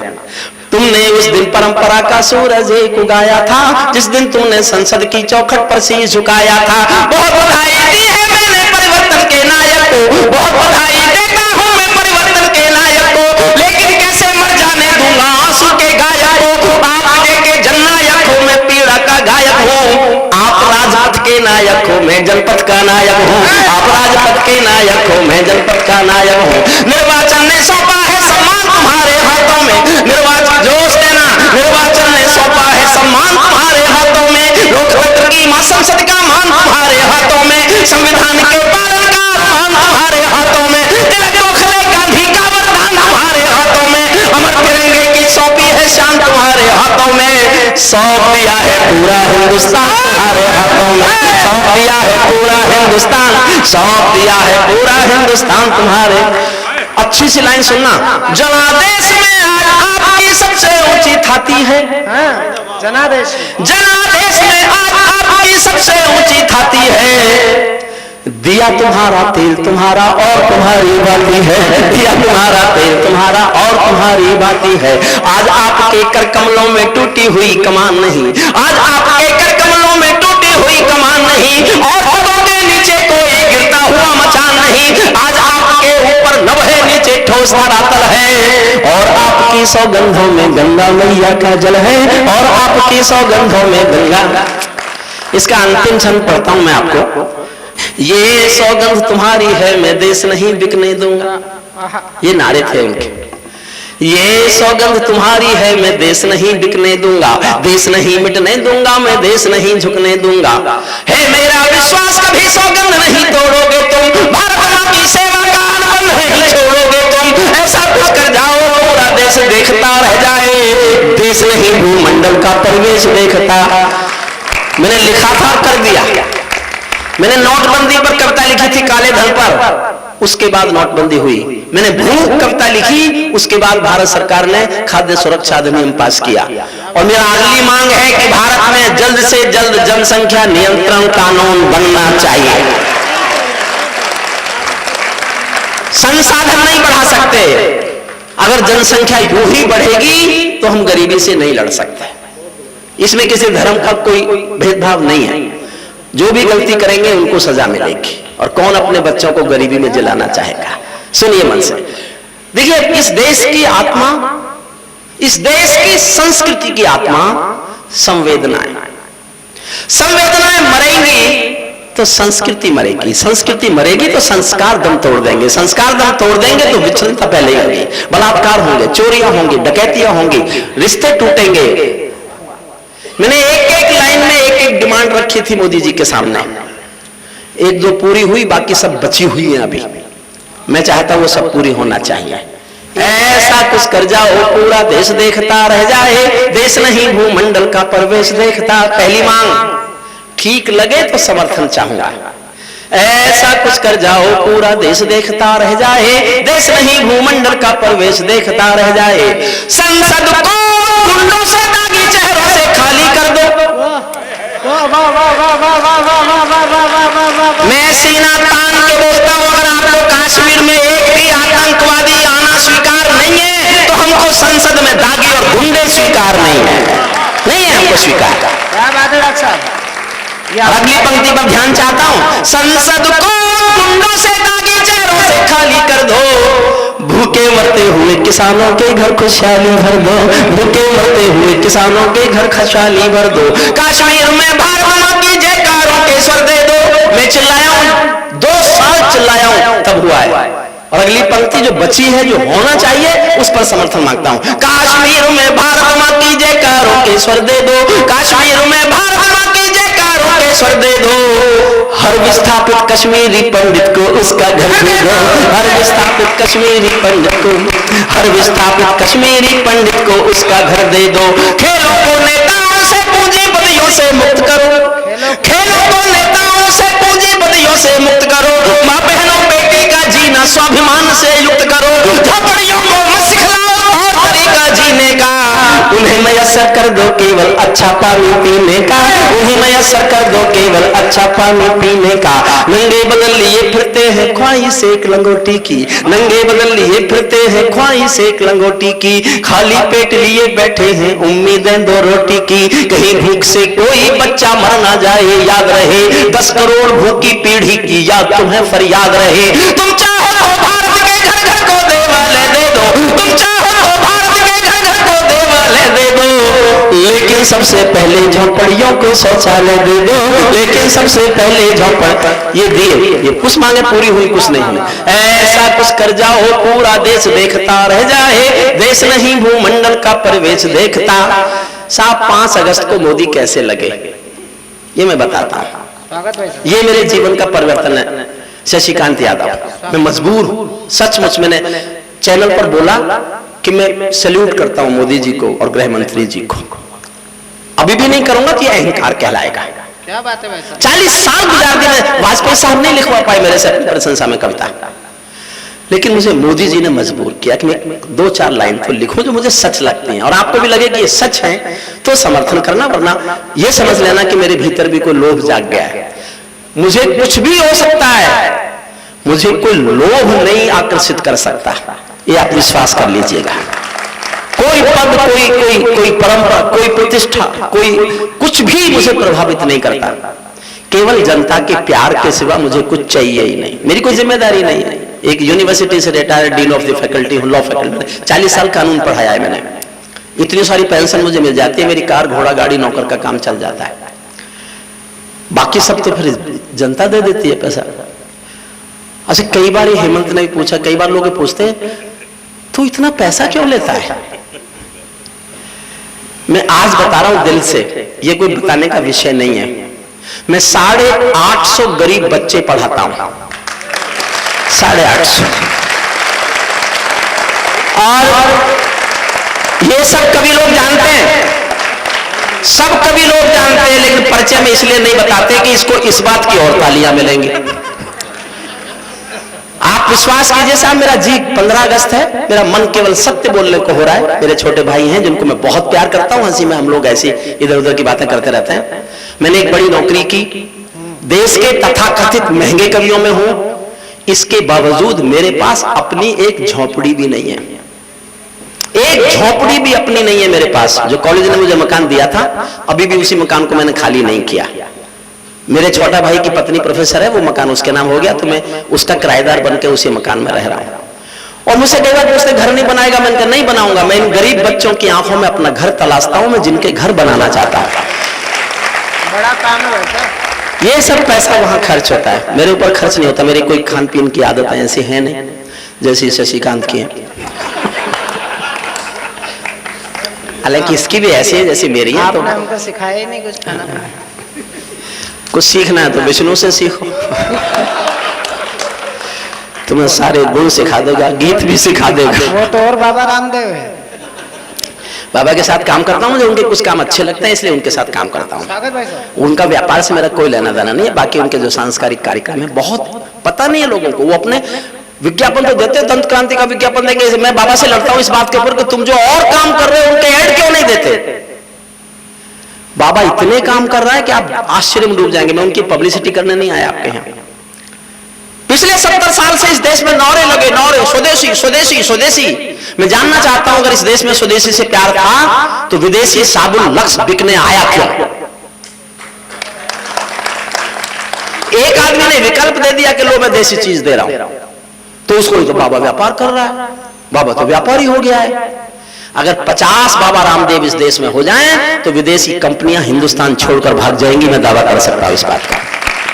तुमने उस दिन परंपरा का सूरज एक उगाया था, जिस दिन तुमने संसद की चौखट पर शीश झुकाया था। बहुत बधाई दी है मैंने परिवर्तन के नायक को, बहुत बधाई देता हूं मैं परिवर्तन के नायक को, लेकिन कैसे मर जाने दूंगा आंसू के गायक को। आप के जननायक हो, मैं पीड़ा का गायक हूँ। आप राजपथ के नायक हो, मैं जनपद का नायक हूँ। आप राजपथ के नायक हो, मैं जनपद का नायक हूँ। निर्वाचन ने सौंपा है सम्मान तुम्हारे हाथों में, निर्वाचन जोश देना, निर्वाचन ने सौंपा है सम्मान तुम्हारे हाथों में। लोकतंत्र की मां संसद का मान तुम्हारे हाथों में, संविधान के पालन का मान तुम्हारे हाथों में, तिलक गोखले गांधी का वरदान तुम्हारे हाथों में, अमर तिरंगे की सौंपी है शान तुम्हारे हाथों में। सौंप दिया है पूरा हिंदुस्तान तुम्हारे हाथों में, सौंप दिया है पूरा हिंदुस्तान, सौंप दिया है पूरा हिंदुस्तान तुम्हारे। अच्छी सी लाइन सुनना, जनादेश में आज आपकी सबसे ऊंची थाती है, जनादेश, जनादेश में आज आपकी सबसे ऊंची थाती है। दिया तुम्हारा तेल तुम्हारा और तुम्हारी बाती है, दिया तुम्हारा तेल तुम्हारा और तुम्हारी बाती है। आज आपके कर कमलों में टूटी हुई कमान नहीं, आज आपके कर कमलों में टूटी हुई कमान नहीं, और पदों के नीचे कोई गिरता हुआ मचान नहीं। आज आपके ऊपर नभे नीचे ठोस धरातल है, और आपकी सौगंधों में गंगा मैया का जल है, और आपकी सौगंधों में गंगा। इसका अंतिम छंद पढ़ता हूं मैं आपको। ये सौगंध तुम्हारी है मैं देश नहीं बिकने दूंगा, ये नारे थे उनके। ये सौगंध तुम्हारी है मैं देश नहीं बिकने दूंगा, देश नहीं मिटने दूंगा, मैं देश नहीं झुकने दूंगा। है मेरा विश्वास कभी सौगंध नहीं तोड़ोगे तुम, भारत मां की सेवा का अनबन नहीं छोड़ोगे तुम। ऐसा कुछ कर जाओ पूरा देश देखता रह जाए, देश नहीं भूमंडल का परिवेश देखता। मैंने लिखा था कर दिया। मैंने नोटबंदी पर कविता लिखी थी काले धन पर, उसके बाद नोटबंदी हुई। मैंने भूख कविता लिखी, उसके बाद भारत सरकार ने खाद्य सुरक्षा अधिनियम पास किया। और मेरा अगली मांग है कि भारत में जल्द से जल्द जनसंख्या नियंत्रण कानून बनना चाहिए। संसाधन नहीं बढ़ा सकते, अगर जनसंख्या यूं ही बढ़ेगी तो हम गरीबी से नहीं लड़ सकते। इसमें किसी धर्म का कोई भेदभाव नहीं है, जो भी गलती करेंगे उनको सजा मिलेगी। और कौन अपने बच्चों को गरीबी में जलाना चाहेगा। सुनिए मन से, देखिए इस देश की आत्मा, इस देश की संस्कृति की आत्मा संवेदनाएं, संवेदनाएं मरेंगी तो संस्कृति मरेगी, संस्कृति मरेगी तो संस्कार दम तोड़ देंगे, संस्कार दम तोड़ देंगे तो विच्छिन्नता फैलेगी होगी, बलात्कार होंगे, चोरियां होंगी, डकैतियां होंगी, रिश्ते टूटेंगे। मैंने एक एक लाइन में एक एक डिमांड रखी थी मोदी जी के सामने, एक दो पूरी हुई, बाकी सब बची हुई है अभी। मैं चाहता हूं वो सब पूरी होना चाहिए। ऐसा कुछ कर जाओ पूरा देश देखता रह जाए, देश नहीं भूमंडल का प्रवेश देखता। पहली मांग ठीक लगे तो समर्थन चाहूंगा। ऐसा कुछ कर जाओ पूरा देश देखता रह जाए, देश नहीं भूमंडल का प्रवेश देखता रह जाए। संसद को गुंडों से दागी चेहरों से खाली कर दो। मैं सीना तान के बोलता हूं, अगर आपको कश्मीर में एक भी आतंकवादी आना स्वीकार नहीं है तो हमको संसद में दागी और गुंडे स्वीकार नहीं है, नहीं है हमको स्वीकार। क्या बात है डॉक्टर साहब। अगली पंक्ति पर ध्यान चाहता हूं, संसद को गुंडों से दागी चेहरों से खाली कर दो, भूखे मरते हुए किसानों के घर खुशहाली भर दो, भूखे मरते हुए किसानों के घर खुशहाली भर दो। कश्मीर में भारत मां की जयकारों के स्वर दे दो। मैं चिल्लाया हूं, 2 साल चिल्लाया हूं, तब हुआ है। और अगली पंक्ति जो बची है, जो होना चाहिए, उस पर समर्थन मांगता हूं। कश्मीर में भारत मां की जयकारों के के स्वर दे दो, कश्मीर में भारत मां की जयकारों के स्वर दे दो, हर विस्थापित कश्मीरी पंडित को उसका घर दे दो, हर विस्थापित कश्मीरी पंडित को, हर विस्थापित कश्मीरी पंडित को उसका घर दे दो। खेलों को नेताओं से पूंजीपतियों से मुक्त करो, खेलों को नेताओं से पूंजीपतियों से मुक्त करो, माँ बहनों बेटी का जीना स्वाभिमान से युक्त करो, झोपड़ियों को मत सिखलाओ और तरीका जीने का, उन्हें मयस्सर कर दो केवल अच्छा पानी पीने का, उन्हें मयस्सर कर दो केवल अच्छा पानी पीने का। नंगे बदल लिए फिरते हैं ख्वाहिश एक लंगोटी की, नंगे बदल लिए फिरते हैं ख्वाहिश एक लंगोटी की, खाली पेट लिए बैठे हैं उम्मीदें दो रोटी की, कहीं भूख से कोई बच्चा मर ना जाए याद रहे, 10 करोड़ भूखी पीढ़ी की याद तुम्हें फरियाद रहे। तुम चाहो तो भारत के घर घर को देवालय दे दो, तुम चाहो तो भारत के घर घर को देवालय दे दो, लेकिन सबसे पहले झोपड़ियों को शौचालय दे दो, लेकिन सबसे पहले झोपड़ ये दिए, ये कुछ मांगे पूरी हुई कुछ नहीं हुई, ऐसा कुछ कर जाओ पूरा देश देखता रह जाए, देश नहीं भूमंडल का परिवेश देखता। साहब 5 अगस्त को मोदी कैसे लगे ये मैं बताता हूँ, स्वागत भाई साहब। ये मेरे जीवन का परिवर्तन है। शशिकांत यादव, मैं मजबूर हूं, सचमुच मैंने चैनल पर बोला कि मैं सैल्यूट करता हूं मोदी जी को और गृह मंत्री जी को, अभी भी नहीं करूंगा तो ये अहंकार कहलाएगा। क्या बात है भाई साहब। 40 साल गुजार दिए, वाजपेयी साहब नहीं लिखवा पाए मेरे से अपनी प्रशंसा में कविता, लेकिन मुझे मोदी जी ने मजबूर किया कि मैं 2-4 लाइन तो लिखूं जो मुझे सच लगती हैं, और आपको भी लगे कि ये सच है तो समर्थन करना, वरना ये समझ लेना कि मेरे भीतर भी कोई लोभ जाग गया है। मुझे कुछ भी हो सकता है, मुझे कोई लोभ नहीं आकर्षित कर सकता, ये आप विश्वास कर लीजिएगा। कोई पद, कोई परंपरा, कोई प्रतिष्ठा, कोई कुछ भी मुझे प्रभावित नहीं करता, केवल जनता के प्यार के सिवा मुझे कुछ चाहिए ही नहीं। मेरी कोई जिम्मेदारी नहीं है, एक यूनिवर्सिटी से retired dean of the faculty हूं, लॉ फैकल्टी, 40 साल कानून पढ़ाया है मैंने, इतनी सारी पेंशन मुझे मिल जाती है, मेरी कार घोड़ा गाड़ी नौकर का काम चल जाता है, बाकी सब तो फिर जनता दे देती है पैसा। अच्छा, कई बार हेमंत ने भी पूछा, कई बार लोग पूछते तू इतना पैसा क्यों लेता है? मैं आज बता रहा हूं दिल से, ये कोई बताने का विषय नहीं है। मैं 850 गरीब बच्चे पढ़ाता हूं, 850, और ये सब कभी लोग जानते हैं, सब कभी लोग जानते हैं, लेकिन परिचय में इसलिए नहीं बताते कि इसको इस बात की और तालियां मिलेंगी। आप विश्वास कीजिए साहब, मेरा जी 15 अगस्त है, मेरा मन केवल सत्य बोलने को हो रहा है। मेरे छोटे भाई हैं जिनको मैं बहुत प्यार करता हूं, हंसी में हम लोग ऐसी इधर उधर की बातें करते रहते हैं। मैंने एक बड़ी नौकरी की, देश के तथाकथित महंगे कवियों में हूं, इसके बावजूद मेरे पास अपनी एक झोपड़ी भी नहीं है, एक झोपड़ी भी अपनी नहीं है मेरे पास। जो कॉलेज ने मुझे मकान दिया था, अभी भी उसी मकान को मैंने खाली नहीं किया। मेरे छोटा भाई की पत्नी प्रोफेसर है, वो मकान उसके नाम हो गया, तो मैं उसका किराएदार बनकर उसी मकान में रह रहा हूं। और मुझसे कई बार पूछते घर नहीं बनाएगा, मैंने कहा नहीं बनाऊंगा, मैं इन गरीब बच्चों की आंखों में अपना घर तलाशता हूं, मैं जिनके घर बनाना चाहता हूं। बड़ा काम है भाई। ये सब पैसा वहां खर्च होता है, मेरे ऊपर खर्च नहीं होता। मेरी कोई खान पीन की आदतें ऐसी है नहीं जैसी शशिकांत की है, हालांकि इसकी भी ऐसी है जैसी मेरी है। आपने हमको सिखाया ही नहीं कुछ खाना। कुछ सीखना है तो विष्णु से सीखो, तुम्हें सारे गुण सिखा देगा, गीत भी सिखा देगा। वो तो और बाबा रामदेव है। बाबा के साथ काम करता हूं, मुझे उनके कुछ काम अच्छे लगते हैं इसलिए उनके साथ काम करता हूं। स्वागत भाई साहब। उनका व्यापार से मेरा कोई लेना देना नहीं है। बाकी उनके जो सांस्कृतिक कार्यक्रम है, बहुत पता नहीं है लोगों को, वो अपने विज्ञापन तो देते हैं, दंत क्रांति का विज्ञापन देंगे। मैं बाबा से लड़ता हूं इस बात के ऊपर कि तुम जो और काम कर रहे हो उनके ऐड क्यों नहीं देते। बाबा इतने काम कर रहा है कि आप आश्चर्य में डूब जाएंगे। मैं उनकी पब्लिसिटी करने नहीं आया आपके यहाँ। पिछले 70 साल से इस देश में नारे लगे, नारे स्वदेशी स्वदेशी स्वदेशी। मैं जानना चाहता हूं अगर इस देश में स्वदेशी से प्यार था तो विदेशी साबुन लक्स बिकने आया क्यों? एक आदमी ने विकल्प दे दिया कि लो मैं देसी चीज दे रहा हूं, तो उसको तो बाबा व्यापार कर रहा है, बाबा तो व्यापारी हो गया है। अगर 50 बाबा रामदेव इस देश में हो जाएं तो विदेशी कंपनियां हिंदुस्तान छोड़कर भाग जाएंगी। मैं दावा कर सकता हूं इस बात का।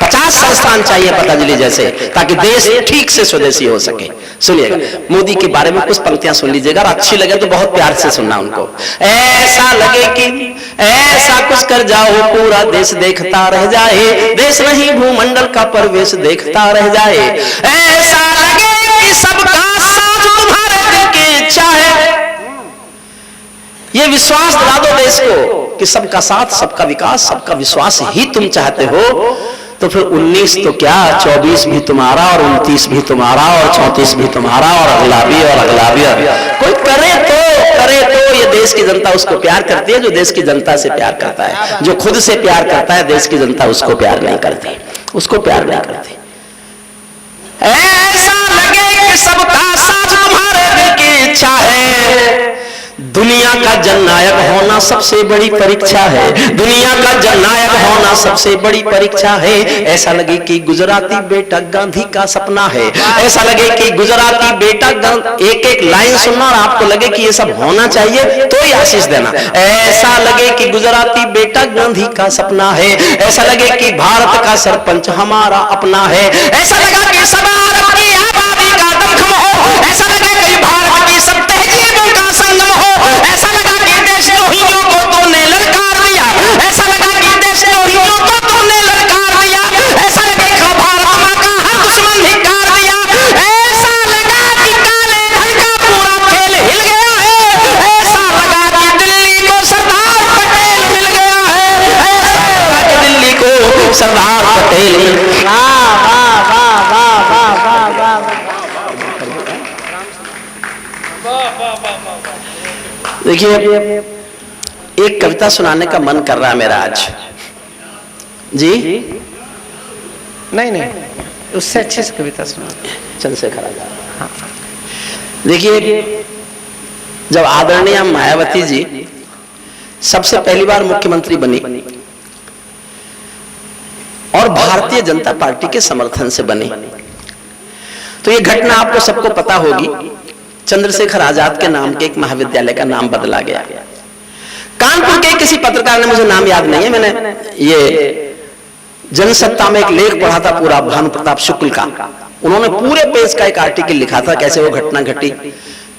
50 संस्थान चाहिए पतंजलि जैसे, ताकि देश ठीक से स्वदेशी हो सके। सुनिएगा, मोदी के बारे में कुछ पंक्तियां सुन लीजिएगा, अच्छी लगे तो बहुत प्यार से सुनना उनको। ऐसा लगे कि ऐसा कुछ कर जाओ पूरा देश देखता रह जाए, देश नहीं भूमंडल का परवेश देखता रह जाए। ऐसा लगे कि सबका साथ तुम्हारे दिल की इच्छा है, ये विश्वास दिला दो देश को कि सबका साथ, सबका विकास, सबका विश्वास ही तुम चाहते हो। तो फिर 19 तो क्या, 24 भी तुम्हारा और 29 भी तुम्हारा और 34 भी तुम्हारा और अगला भी और अगला भी। कोई करे तो ये देश की जनता उसको प्यार करती है, जो देश की जनता से प्यार करता है। जो खुद से प्यार करता है देश की जनता उसको प्यार नहीं करती, उसको प्यार नहीं करती। ऐसा लगे कि सबका साथ तुम्हारे दिल की इच्छा है, दुनिया का जननायक होना सबसे बड़ी परीक्षा है, दुनिया का जननायक होना सबसे बड़ी परीक्षा है। ऐसा लगे कि गुजराती बेटा गांधी का सपना है, ऐसा लगे कि गुजराती बेटा, एक एक लाइन सुनना और आपको लगे कि ये सब होना चाहिए तो ही आशीष देना। ऐसा लगे कि गुजराती बेटा गांधी का सपना है, ऐसा लगे कि भारत का सरपंच हमारा अपना है, ऐसा लगा कि सब भारत की आबादी का दमखम हो, ऐसा लगे कि भारत की सब तहजीबों का संगम हो, ऐसा लगा कि देशद्रोहियों को तूने ललकार दिया, ऐसा लगा कि देशद्रोहियों को तूने ललकार दिया, ऐसा लगे कि भारत मां का हर दुश्मन धिक्कार दिया, ऐसा लगा कि काले धन का पूरा खेल हिल गया है, ऐसा लगा कि दिल्ली को सरदार पटेल मिल गया है, ऐसा लगा कि दिल्ली को सरदार पटेल मिल गया। देखिए, एक कविता सुनाने का मन कर रहा है मेरा आज जी। नहीं, उससे अच्छे से कविता सुना। चंद्रशेखर आजाद। देखिए, जब आदरणीय मायावती जी सबसे पहली बार मुख्यमंत्री बनी और भारतीय जनता पार्टी के समर्थन से बनी, तो ये घटना आपको सबको पता होगी। चंद्रशेखर आजाद के नाम के एक महाविद्यालय का नाम बदला गया। कानपुर के किसी पत्रकार ने, मुझे नाम याद नहीं है, मैंने ये जनसत्ता में एक लेख पढ़ा था पूरा, भानु प्रताप शुक्ल का। उन्होंने पूरे पेज का एक आर्टिकल लिखा था कैसे वो घटना घटी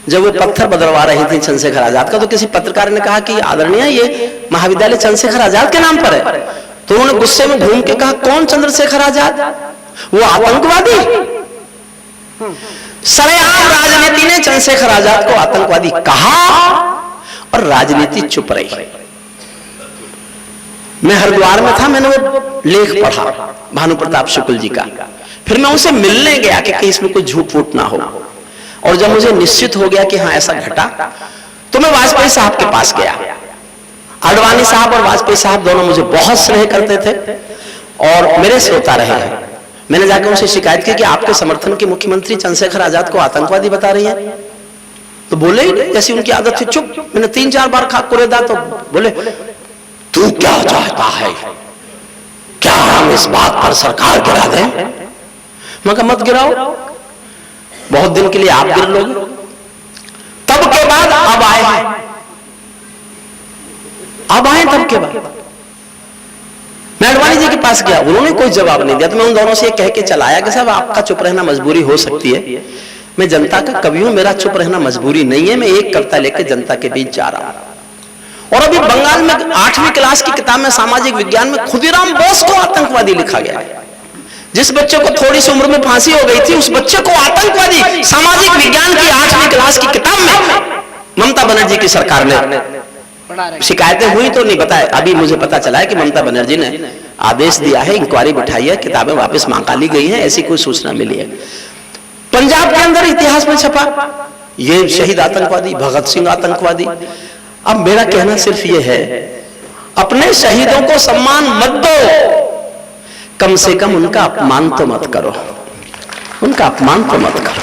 जब वो पत्थर बदलवा रही थी चंद्रशेखर आजाद का। तो किसी पत्रकार ने कहा कि आदरणीय, ये महाविद्यालय चंद्रशेखर आजाद के नाम पर है। तो उन्होंने गुस्से में घूम के कहा, कौन चंद्रशेखर आजाद? वो आतंकवादी? सरेआम राजनीति ने चंद्रशेखर आजाद को आतंकवादी कहा और राजनीति चुप रही। मैं हरिद्वार में था, मैंने वो लेख पढ़ा भानु प्रताप शुक्ल जी का। फिर मैं उनसे मिलने गया कि कहीं इसमें कोई झूठ फूट ना हो। और जब मुझे निश्चित हो गया कि हाँ ऐसा घटा, तो मैं वाजपेयी साहब के पास गया। आडवाणी साहब और वाजपेयी साहब दोनों मुझे बहुत स्नेह करते थे और मेरे श्रोता रहे हैं। मैंने जाकर उनसे शिकायत की कि आपके समर्थन के मुख्यमंत्री चंद्रशेखर आजाद को आतंकवादी बता रही है। तो बोले, जैसी उनकी आदत थी, चुप। मैंने 3-4 बार खाक कुरेदा तो बोले, तू क्या चाहता है? क्या हम इस बात पर सरकार गिरा दें? मैं कहा मत गिराओ, बहुत दिन के लिए आप गिर लोगे। तब के बाद अब आए तब के बाद मैं आडवाणी जी के पास गया, उन्होंने कोई जवाब नहीं दिया। तो मैं उन दोनों से कह के चलाया कि साहब आपका चुप रहना मजबूरी हो सकती है, मैं जनता का कवि हूं, मेरा चुप रहना मजबूरी नहीं है। मैं एक कविता लेकर जनता के बीच जा रहा हूं। और अभी बंगाल में 8वीं क्लास की किताब में सामाजिक विज्ञान में खुदीराम बोस को आतंकवादी लिखा गया है। जिस बच्चे को थोड़ी सी उम्र में फांसी हो गई थी, उस बच्चे को आतंकवादी सामाजिक विज्ञान की 8वीं क्लास की किताब में ममता बनर्जी की सरकार ने। शिकायतें हुई तो नहीं बताया, अभी मुझे पता चला है कि ममता बनर्जी ने आदेश दिया है, इंक्वायरी बिठाई है, किताबें वापस मांगा ली गई हैं, ऐसी कोई सूचना मिली है। पंजाब के अंदर इतिहास में छपा, ये शहीद आतंकवादी, भगत सिंह आतंकवादी। अब मेरा कहना सिर्फ ये है, अपने शहीदों को सम्मान मत दो, कम से कम उनका अपमान तो मत करो, उनका अपमान तो मत करो।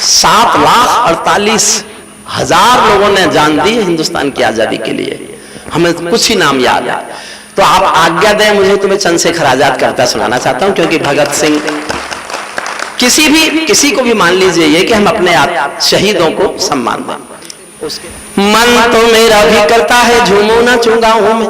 7,48,000 लोगों ने जान दी है हिंदुस्तान की आजादी के लिए, हमें कुछ ही नाम याद है। तो आप आज्ञा दें मुझे, तो मैं चंद्रशेखर आजाद कविता सुनाना चाहता हूं, क्योंकि भगत सिंह, किसी को भी मान लीजिए ये कि हम अपने शहीदों को सम्मान दें। मन तो मेरा भी करता है झूमू ना चूंगा हूं मैं,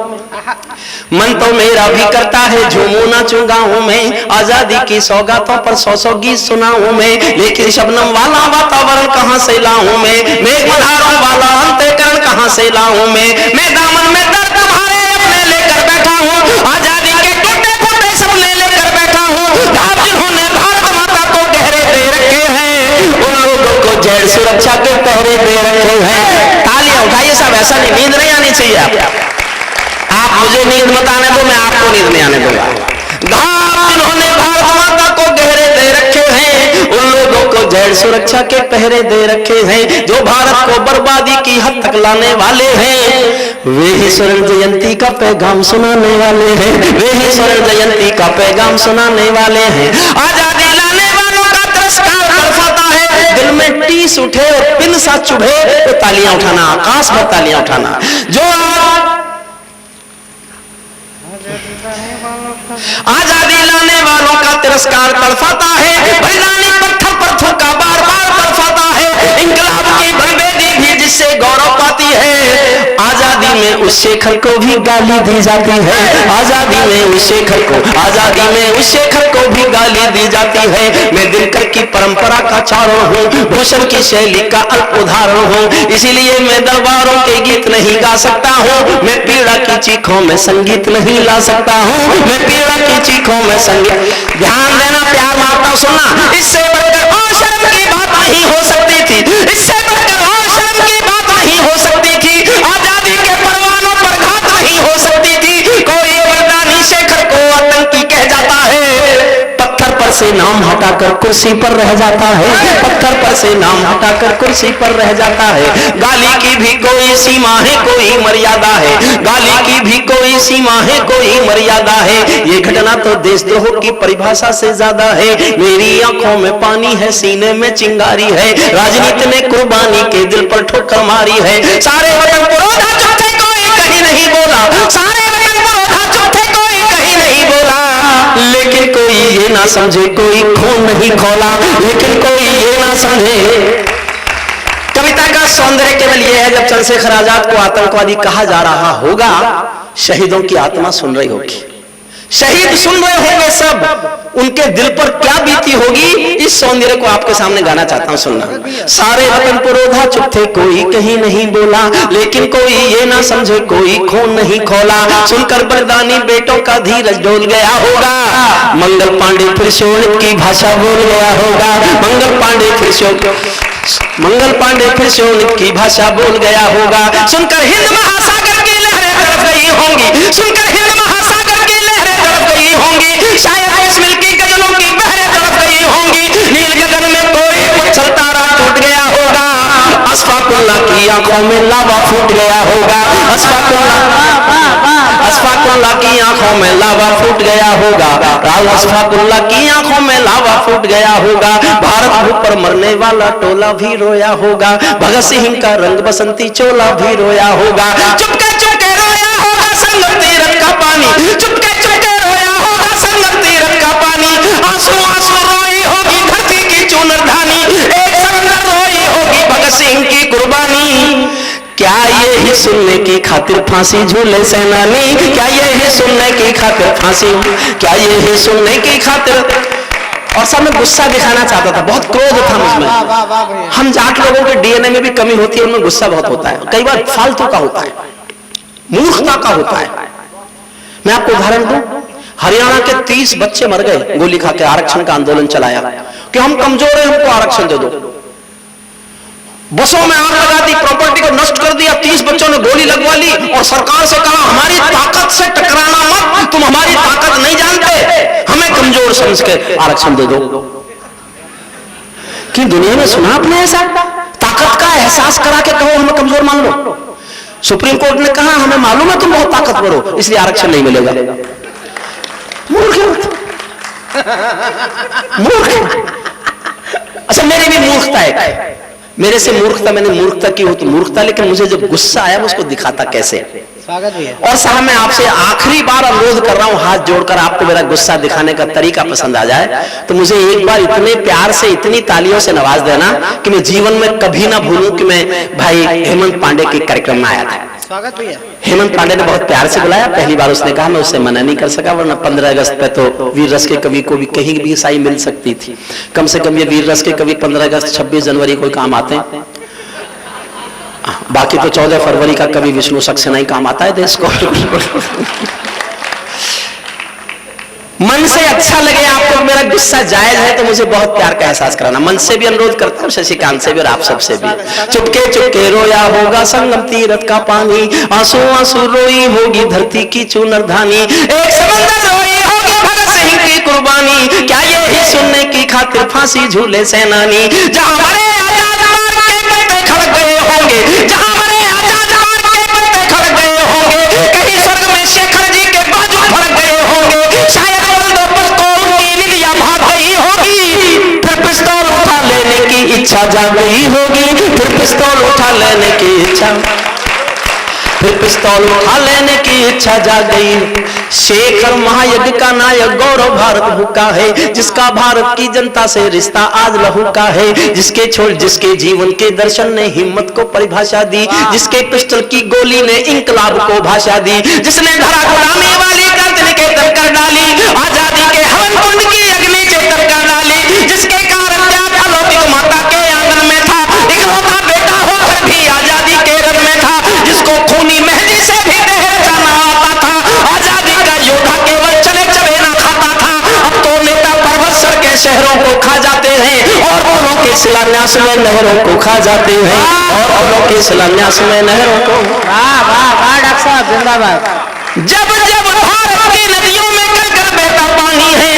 मन तो मेरा भी करता है झूमू नाचूं गाऊं में, आजादी की सौगातों पर सौ सौ गीत सुनाऊं मैं, लेकिन शबनम वाला वातावरण कहां से लाऊं मैं, मेघमल्हारों वाला अंतःकरण कहां से लाऊं मैं दामन में दर्द तुम्हारे अपने लेकर बैठा हूं, आजादी के टूटे फूटे सपने लेकर बैठा हूं, आप जिन्होंने भारत माता को गहरे दे रखे हैं उन लोगों को जेल सुरक्षा के पहरे दे रखे हैं। तालियां उठाइए साहब, ऐसा नहीं, नींद नहीं आनी चाहिए। आप मुझे नींद मत आने दो, मैं आपको नींद नहीं आने दूंगा। जिन्होंने भारत माता को गहरे दे रखे हैं उन लोगों को जेल सुरक्षा के पहरे दे रखे हैं, जो भारत को बर्बादी की हद तक लाने वाले हैं वे ही स्वर्ण जयंती का पैगाम सुनाने वाले हैं, वे ही स्वर्ण जयंती का पैगाम सुनाने वाले हैं। आजादी लाने वालों का तिरस्कार तड़पाता है, दिल में टीस उठे और पिन सा चुभे तो तालियां उठाना, आकाश भर तालियां उठाना। जो आजादी लाने वालों का तिरस्कार तड़पाता है, बलिदानी पत्थर पर थूका बार बार तड़पाता है, इंकलाब की बलबेदी भी जिससे गौरव पाती है, आजादी में उस शेखर को भी गाली दी जाती है, आजादी में उस शेखर को, आजादी में उस शेखर को भी गाली दी जाती है। मैं दिनकर की परंपरा का चारण हूँ, भूषण की शैली का अल्प उदाहरण हूँ, इसीलिए मैं दरबारों के गीत नहीं गा सकता हूँ, मैं पीड़ा की चीखों में संगीत नहीं ला सकता हूँ, मैं पीड़ा की चीखों में संगीत। ध्यान देना, प्यार माता सुनना, इससे बढ़कर और शर्म की बात नहीं हो सकती थी, इससे बढ़कर और शर्म की बात नहीं हो सकती थी, आजादी के परवानों पर घात नहीं हो सकती थी। कोई बलिदानी शेखर को आतंकी कह जाता है, पत्थर पर से नाम हटाकर कुर्सी पर रह जाता है, पत्थर पर से नाम हटाकर कुर्सी पर रह जाता है। गाली की भी कोई सीमा है, कोई मर्यादा है, गाली की भी कोई सीमा है, कोई मर्यादा है। ये घटना तो देशद्रोह की परिभाषा से ज्यादा है, मेरी आंखों में पानी है, सीने में चिंगारी है, राजनीति ने कुर्बानी के दिल पर ठोकर मारी है। सारे वतन पुरोधा चौथे कोई कहीं नहीं बोला, सारे वतन पुरोधा चौथे कोई कहीं नहीं बोला, लेकिन कोई ये ना समझे कोई खून नहीं खोला, लेकिन कोई ये ना समझे। कविता का सौंदर्य केवल यह है जब चंद्रशेखर आजाद को आतंकवादी कहा जा रहा होगा, शहीदों की आत्मा सुन रही होगी, शहीद सुन रहे होंगे, सब उनके दिल पर क्या बीती होगी, इस सौंदर्य को आपके सामने गाना चाहता हूं, सुनना। सारे वतन पुरोधा चुप थे, कोई कहीं नहीं बोला, लेकिन कोई ये ना समझे कोई खून नहीं खोला, सुनकर बलिदानी बेटों का धीरज डोल गया होगा, मंगल पांडे फिर शोणित की भाषा बोल गया होगा, मंगल पांडे फिर शोणित की भाषा बोल गया होगा, सुनकर हिंद महासागर की लहरें तड़प गई होंगी, सुनकर हिंद महासागर की लहरें तड़प गई होंगी, शायद इस्माइल की गजलों की बहरें तड़प गई होंगी, नील गगन में कोई उछल तारा टूट गया होगा, अशफाकुल्लाह की आंखों में लावा फूट गया होगा, अशफाकुल्लाह की आंखों में लावा फूट गया होगा, अशफाकुल्लाह की आंखों में लावा फूट गया होगा, भारत भूख पर मरने वाला टोला भी रोया होगा, भगत सिंह का रंग बसंती चोला भी रोया होगा, चुपके चुपके रोया होगा संगम तीरथ का पानी, चुपके चुपके रोया होगा संगम तीरथ का पानी, आंसू आंसू रोई होगी धरती की चूनरधानी, एक समंदर रोई होगी भगत सिंह की कुर्बानी। क्या ये ही सुनने की खातिर फांसी झूले सेनानी, क्या ये ही सुनने की खातिर फांसी, क्या ये ही सुनने की खातिर। और सब में गुस्सा दिखाना चाहता था, बहुत क्रोध था मुझमें। हम जाट लोगों के डीएनए में भी कमी होती है, उनमें गुस्सा बहुत होता है, कई बार फालतू का होता है, मूर्खता का होता है। मैं आपको उदाहरण दूं, हरियाणा के 30 बच्चे मर गए गोली खा के, आरक्षण का आंदोलन चलाया कि हम कमजोर हैं, हमको आरक्षण दे दो। बसों में आग लगा दी, प्रॉपर्टी को नष्ट कर दिया, 30 बच्चों ने गोली लगवा ली और सरकार से कहा हमारी ताकत से टकराना मत, तुम हमारी ताकत नहीं जानते, हमें कमजोर समझ के आरक्षण दे दो। कि दुनिया में सुना आपने ऐसा? ताकत का एहसास करा के कहो हमें कमजोर मान लो। सुप्रीम कोर्ट ने कहा हमें मालूम है तुम बहुत ताकतवर हो, इसलिए आरक्षण नहीं मिलेगा। मूर्ख, अच्छा मेरी भी मूर्खता है, मेरे से मूर्खता, मैंने मूर्खता की हो तो मूर्खता, लेकिन मुझे जब गुस्सा आया उसको दिखाता कैसे। स्वागत भी है। और साहब मैं आपसे आखिरी बार अनुरोध कर रहा हूं, हाथ जोड़कर, आपको मेरा गुस्सा दिखाने का तरीका पसंद आ जाए तो मुझे एक बार इतने प्यार से, इतनी तालियों से नवाज देना कि मैं जीवन में कभी ना भूलूं कि मैं भाई हेमंत पांडे के कार्यक्रम में आया था। स्वागत भैया। हेमंत पांडे ने बहुत प्यार से बुलाया, पहली बार उसने कहा, मैं उससे मना नहीं कर सका, वरना 15 अगस्त पे तो वीर रस के कवि को भी कहीं भी साई मिल सकती थी। कम से कम ये वीर रस के कवि 15 अगस्त 26 जनवरी को काम आते हैं, बाकी तो 14 फरवरी का कवि विष्णु सक्सेना ही काम आता है देश को। मन से अच्छा लगे आपको मेरा गुस्सा जायज है तो मुझे बहुत प्यार का एहसास कराना। मन से भी अनुरोध करता हूँ, शशिकांत से भी और आप सबसे भी। चुपके चुपके रोया होगा संगम तीरथ का पानी, आंसू आंसू रोई होगी धरती की चूनर धानी, एक समंदर रोई होगी भगत सिंह की कुर्बानी, क्या ये ही सुनने की खातिर फांसी झूले सेनानी। जहां हमारे आजाद मार्ग के पत्ते खड़ गए होंगे, जहां हमारे आजाद मार्ग के पत्ते खड़ गए होंगे, कहीं स्वर्ग में शेखर जी के बाजू फड़ गए होंगे, शायद पिस्तौल उठा लेने की इच्छा जाग गई होगी, फिर पिस्तौल उठा लेने की इच्छा, फिर पिस्तौल उठा लेने की इच्छा जाग गई। शेखर महायज्ञ का नायक गौरव भारत भूखा है, जिसका भारत की जनता से रिश्ता आज लहू का है, जिसके जीवन के दर्शन ने हिम्मत को परिभाषा दी, जिसके पिस्टल की गोली ने इंकलाब को भाषा दी, जिसने धरा गुलामी वाली गर्दन के तर कर डाली, आजादी के हवन कुंड की अग्नि चेतर कर डाली, जिसके कारण त्याग अलौकिक माता के आंगन में था, इकलौता बेटा होकर भी आजादी के रंग में था, जिसको खूनी मेहंदी से भी दहेज जाना आता था, आजादी का योद्धा केवल चले चले ना खाता था। अब तो नेता पर्वत सर के शहरों को खा जाते हैं और बोलों के शिलान्यास में नहरों को खा जाते हैं, और बोलों के शिलान्यास में नहरों को। वाह वाह वाह डॉक्टर साहब जिंदाबाद। जब जब भारत की नदियों में कर बहता पानी है,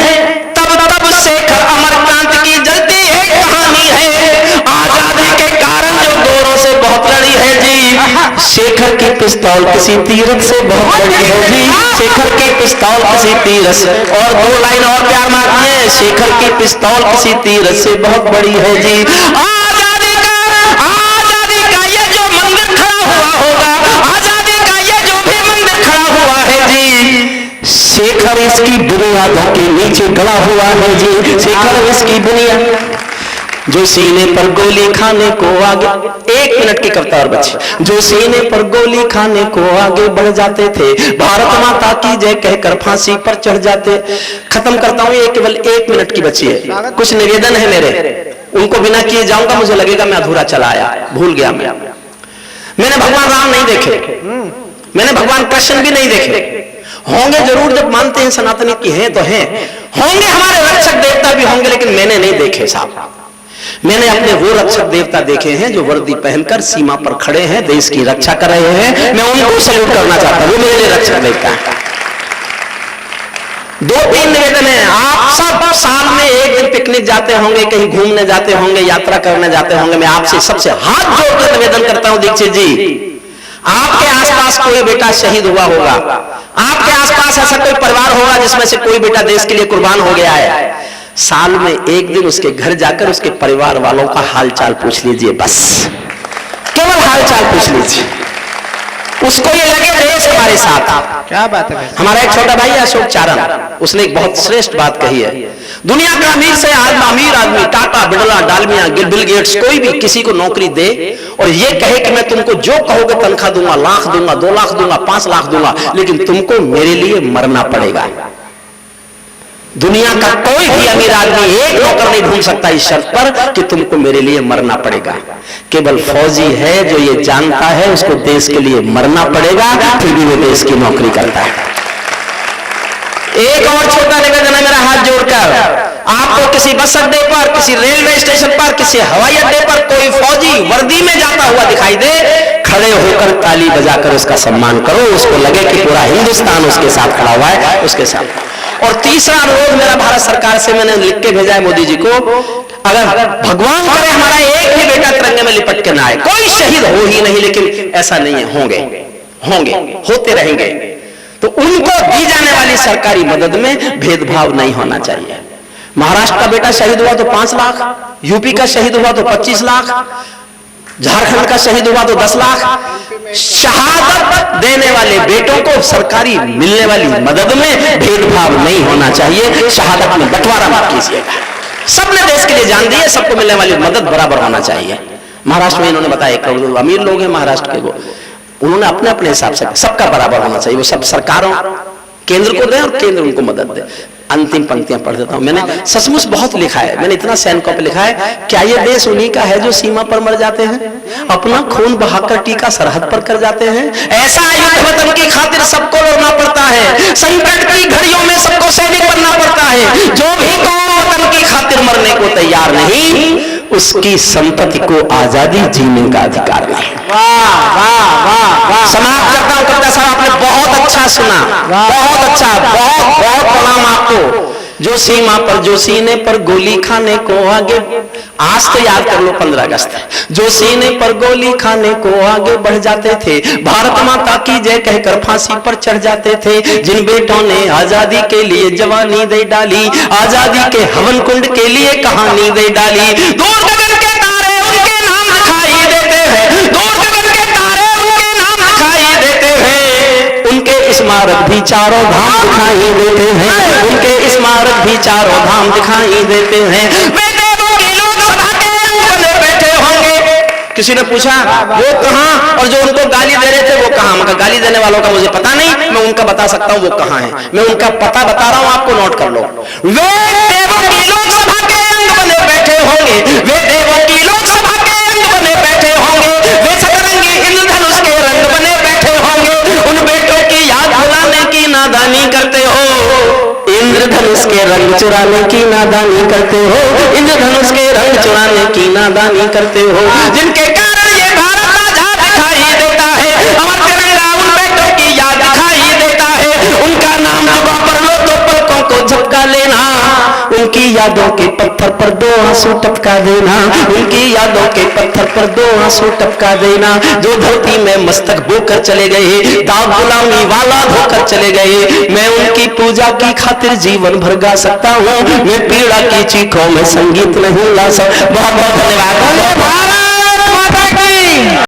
तब तब शेखर अमरकांत की जलती एक कहानी है, आजादी के कारण जो गोरों से बहुत लड़ी है जी, शेखर की पिस्तौल किसी तीरथ से बहुत बड़ी है जी, शेखर की पिस्तौल किसी तीरथ से, और 2 लाइन और प्यार मारिए, शेखर की पिस्तौल किसी तीरथ से बहुत बड़ी है जी। आजादी का ये जो मंदिर खड़ा हुआ होगा, आजादी का ये जो भी मंदिर खड़ा हुआ है जी, शेखर इसकी बुनियाद के नीचे गड़ा हुआ है जी, शेखर इसकी बुनियाद। जो सीने पर गोली खाने को आगे, 1 मिनट की कविता और बची, जो सीने पर गोली खाने को आगे बढ़ जाते थे, भारत माता की जय कहकर फांसी पर चढ़ जाते। खत्म करता हूँ, ये केवल 1 मिनट की बची है। कुछ निवेदन है मेरे, उनको बिना किए जाऊंगा, मुझे लगेगा मैं अधूरा चला आया, भूल गया मैंने भगवान राम नहीं देखे, मैंने भगवान कृष्ण भी नहीं देखे, होंगे जरूर जब मानते हैं सनातनी की हैं तो हैं, होंगे हमारे रक्षक देवता भी होंगे, लेकिन मैंने नहीं देखे साहब। मैंने अपने वो रक्षक देवता देखे हैं जो वर्दी पहनकर सीमा पर खड़े हैं, देश की रक्षा कर रहे हैं, मैं उनको सल्यूट करना चाहता हूं, वो मेरे लिए रक्षक देवता है। 2-3 निवेदन है। आप सब साल में एक दिन पिकनिक जाते होंगे, कहीं घूमने जाते होंगे, यात्रा करने जाते होंगे, मैं आपसे सबसे हाथ जोड़कर निवेदन करता हूं दीक्षित जी, आपके आसपास कोई बेटा शहीद हुआ होगा, आपके आसपास ऐसा कोई परिवार होगा जिसमें से कोई बेटा देश के लिए कुर्बान हो गया है, साल में एक दिन उसके घर जाकर उसके परिवार वालों का हालचाल पूछ लीजिए, बस केवल हालचाल पूछ लीजिए, उसको ये लगे देश हमारे साथ। क्या बात है। हमारा एक छोटा भाई है अशोक चारण, उसने एक बहुत श्रेष्ठ बात कही है, दुनिया का अमीर से अमीर आदमी, टाटा, बिरला, डालमिया, बिल गेट्स, कोई भी किसी को नौकरी दे और ये कहे कि मैं तुमको जो कहोगे तनख्वाह दूंगा, लाख दूंगा, 2 लाख दूंगा, 5 लाख दूंगा, लेकिन तुमको मेरे लिए मरना पड़ेगा। दुनिया का कोई भी अमीर आदमी एक नौकर नहीं ढूंढ सकता इस शर्त पर कि तुमको मेरे लिए मरना पड़ेगा। केवल फौजी है जो ये जानता है उसको देश के लिए मरना पड़ेगा, फिर भी वो देश की नौकरी करता है। एक और छोटा निवेदन है मेरा हाथ जोड़कर, आपको किसी बस अड्डे पर, किसी रेलवे स्टेशन पर, किसी हवाई अड्डे पर कोई फौजी वर्दी में जाता हुआ दिखाई दे, खड़े होकर ताली बजाकर उसका सम्मान करो, उसको लगे कि पूरा हिंदुस्तान उसके साथ खड़ा हुआ है, उसके साथ। और तीसरा अनुरोध मेरा भारत सरकार से मैंने लिख के भेजा है मोदी जी को, अगर भगवान करे हमारा एक ही बेटा तिरंगे में लिपट के ना आए, कोई शहीद हो ही नहीं, लेकिन ऐसा नहीं है, होंगे, होते रहेंगे, तो उनको दी जाने वाली सरकारी मदद में भेदभाव नहीं होना चाहिए। महाराष्ट्र का बेटा शहीद हुआ तो 5 लाख, यूपी का शहीद हुआ तो 25 लाख, झारखंड का शहीद हुआ तो 10 लाख। शहादत देने वाले बेटों को सरकारी मिलने वाली मदद में भेदभाव नहीं होना चाहिए, शहादत में बंटवारा मत कीजिएगा। सबने देश के लिए जान दी है, सबको मिलने वाली मदद बराबर होना चाहिए। महाराष्ट्र में इन्होंने बताया 1 करोड़ अमीर लोग हैं महाराष्ट्र के, वो उन्होंने अपने अपने हिसाब से, सबका बराबर होना चाहिए, वो सब सरकारों केंद्र को दे और केंद्र उनको मदद दे। अंतिम पंक्तियां पढ़ देता हूं। मैंने सचमुच बहुत लिखा है, मैंने इतना सैनिकों पे लिखा है। क्या ये देश उन्हीं का है जो सीमा पर मर जाते हैं, अपना खून बहाकर टीका सरहद पर कर जाते हैं? ऐसा युद्ध वतन की खातिर सबको लड़ना पड़ता है, संकट की घड़ियों में सबको सैनिक बनना पड़ता है। जो भी कौम वतन की खातिर मरने को तैयार नहीं, उसकी संतति को आजादी जीने का अधिकार नहीं। वाह वाह वाह वाह। समाप्त करता हूं। कविता साहब आपने बहुत अच्छा सुना, बहुत अच्छा, बहुत बहुत प्रणाम आपको। जो सीमा पर, जो सीने पर गोली खाने को आगे, आज तो याद कर लो 15 अगस्त, जो सीने पर गोली खाने को आगे बढ़ जाते थे, भारत माता की जय कहकर फांसी पर चढ़ जाते थे, जिन बेटों ने आजादी के लिए जवानी दे डाली, आजादी के हवन कुंड के लिए कहानी दे डाली। दूर गगन के तारे उनके नाम दिखाई देते हैं, दूर गगन के तारे उनके नाम दिखाई देते हैं, उनके स्मारक भी चारों धाम दिखाई देते हैं, उनके स्मारक भी चारों धाम दिखाई देते हैं। वे देवों की लोकसभा के अंगन में बैठे होंगे। किसी ने पूछा वो कहां, और जो उनको गाली दे रहे थे वो कहां? मगर गाली देने वालों का मुझे पता नहीं, मैं उनका बता सकता हूं वो कहां है। मैं उनका पता बता रहा हूं, आपको नोट कर लो। वे देवों की लोकसभा के अंगन में बैठे होंगे, वे देवों की लोकसभा के अंगन में बैठे होंगे, वे सतरंगी इंद्रधनुष के रंग बने बैठे होंगे। उन बेटों की याद भुलाने की नादानी करते हो, इंद्रधनुष के रंग चुराने की नादानी करते हो, इंद्रधनुष के रंग चुराने की नादानी करते हो, जिनके कारण ये भारत आजाद दिखाई देता है, अमर तिरंगा उन बेटों की याद दिखाई देता है। उनका नाम जुबां पर लो तो पलकों को झपका लेना, उनकी यादों के पत्थर पर 2 आंसू टपका देना, उनकी यादों के पत्थर पर 2 आंसू टपका देना। जो धरती में मस्तक बोकर चले गए, दाग गुलामी वाला धोकर चले गए, मैं उनकी पूजा की खातिर जीवन भर गा सकता हूँ, मैं पीड़ा की चीखों में संगीत नहीं ला सकता। बहुत बहुत धन्यवाद।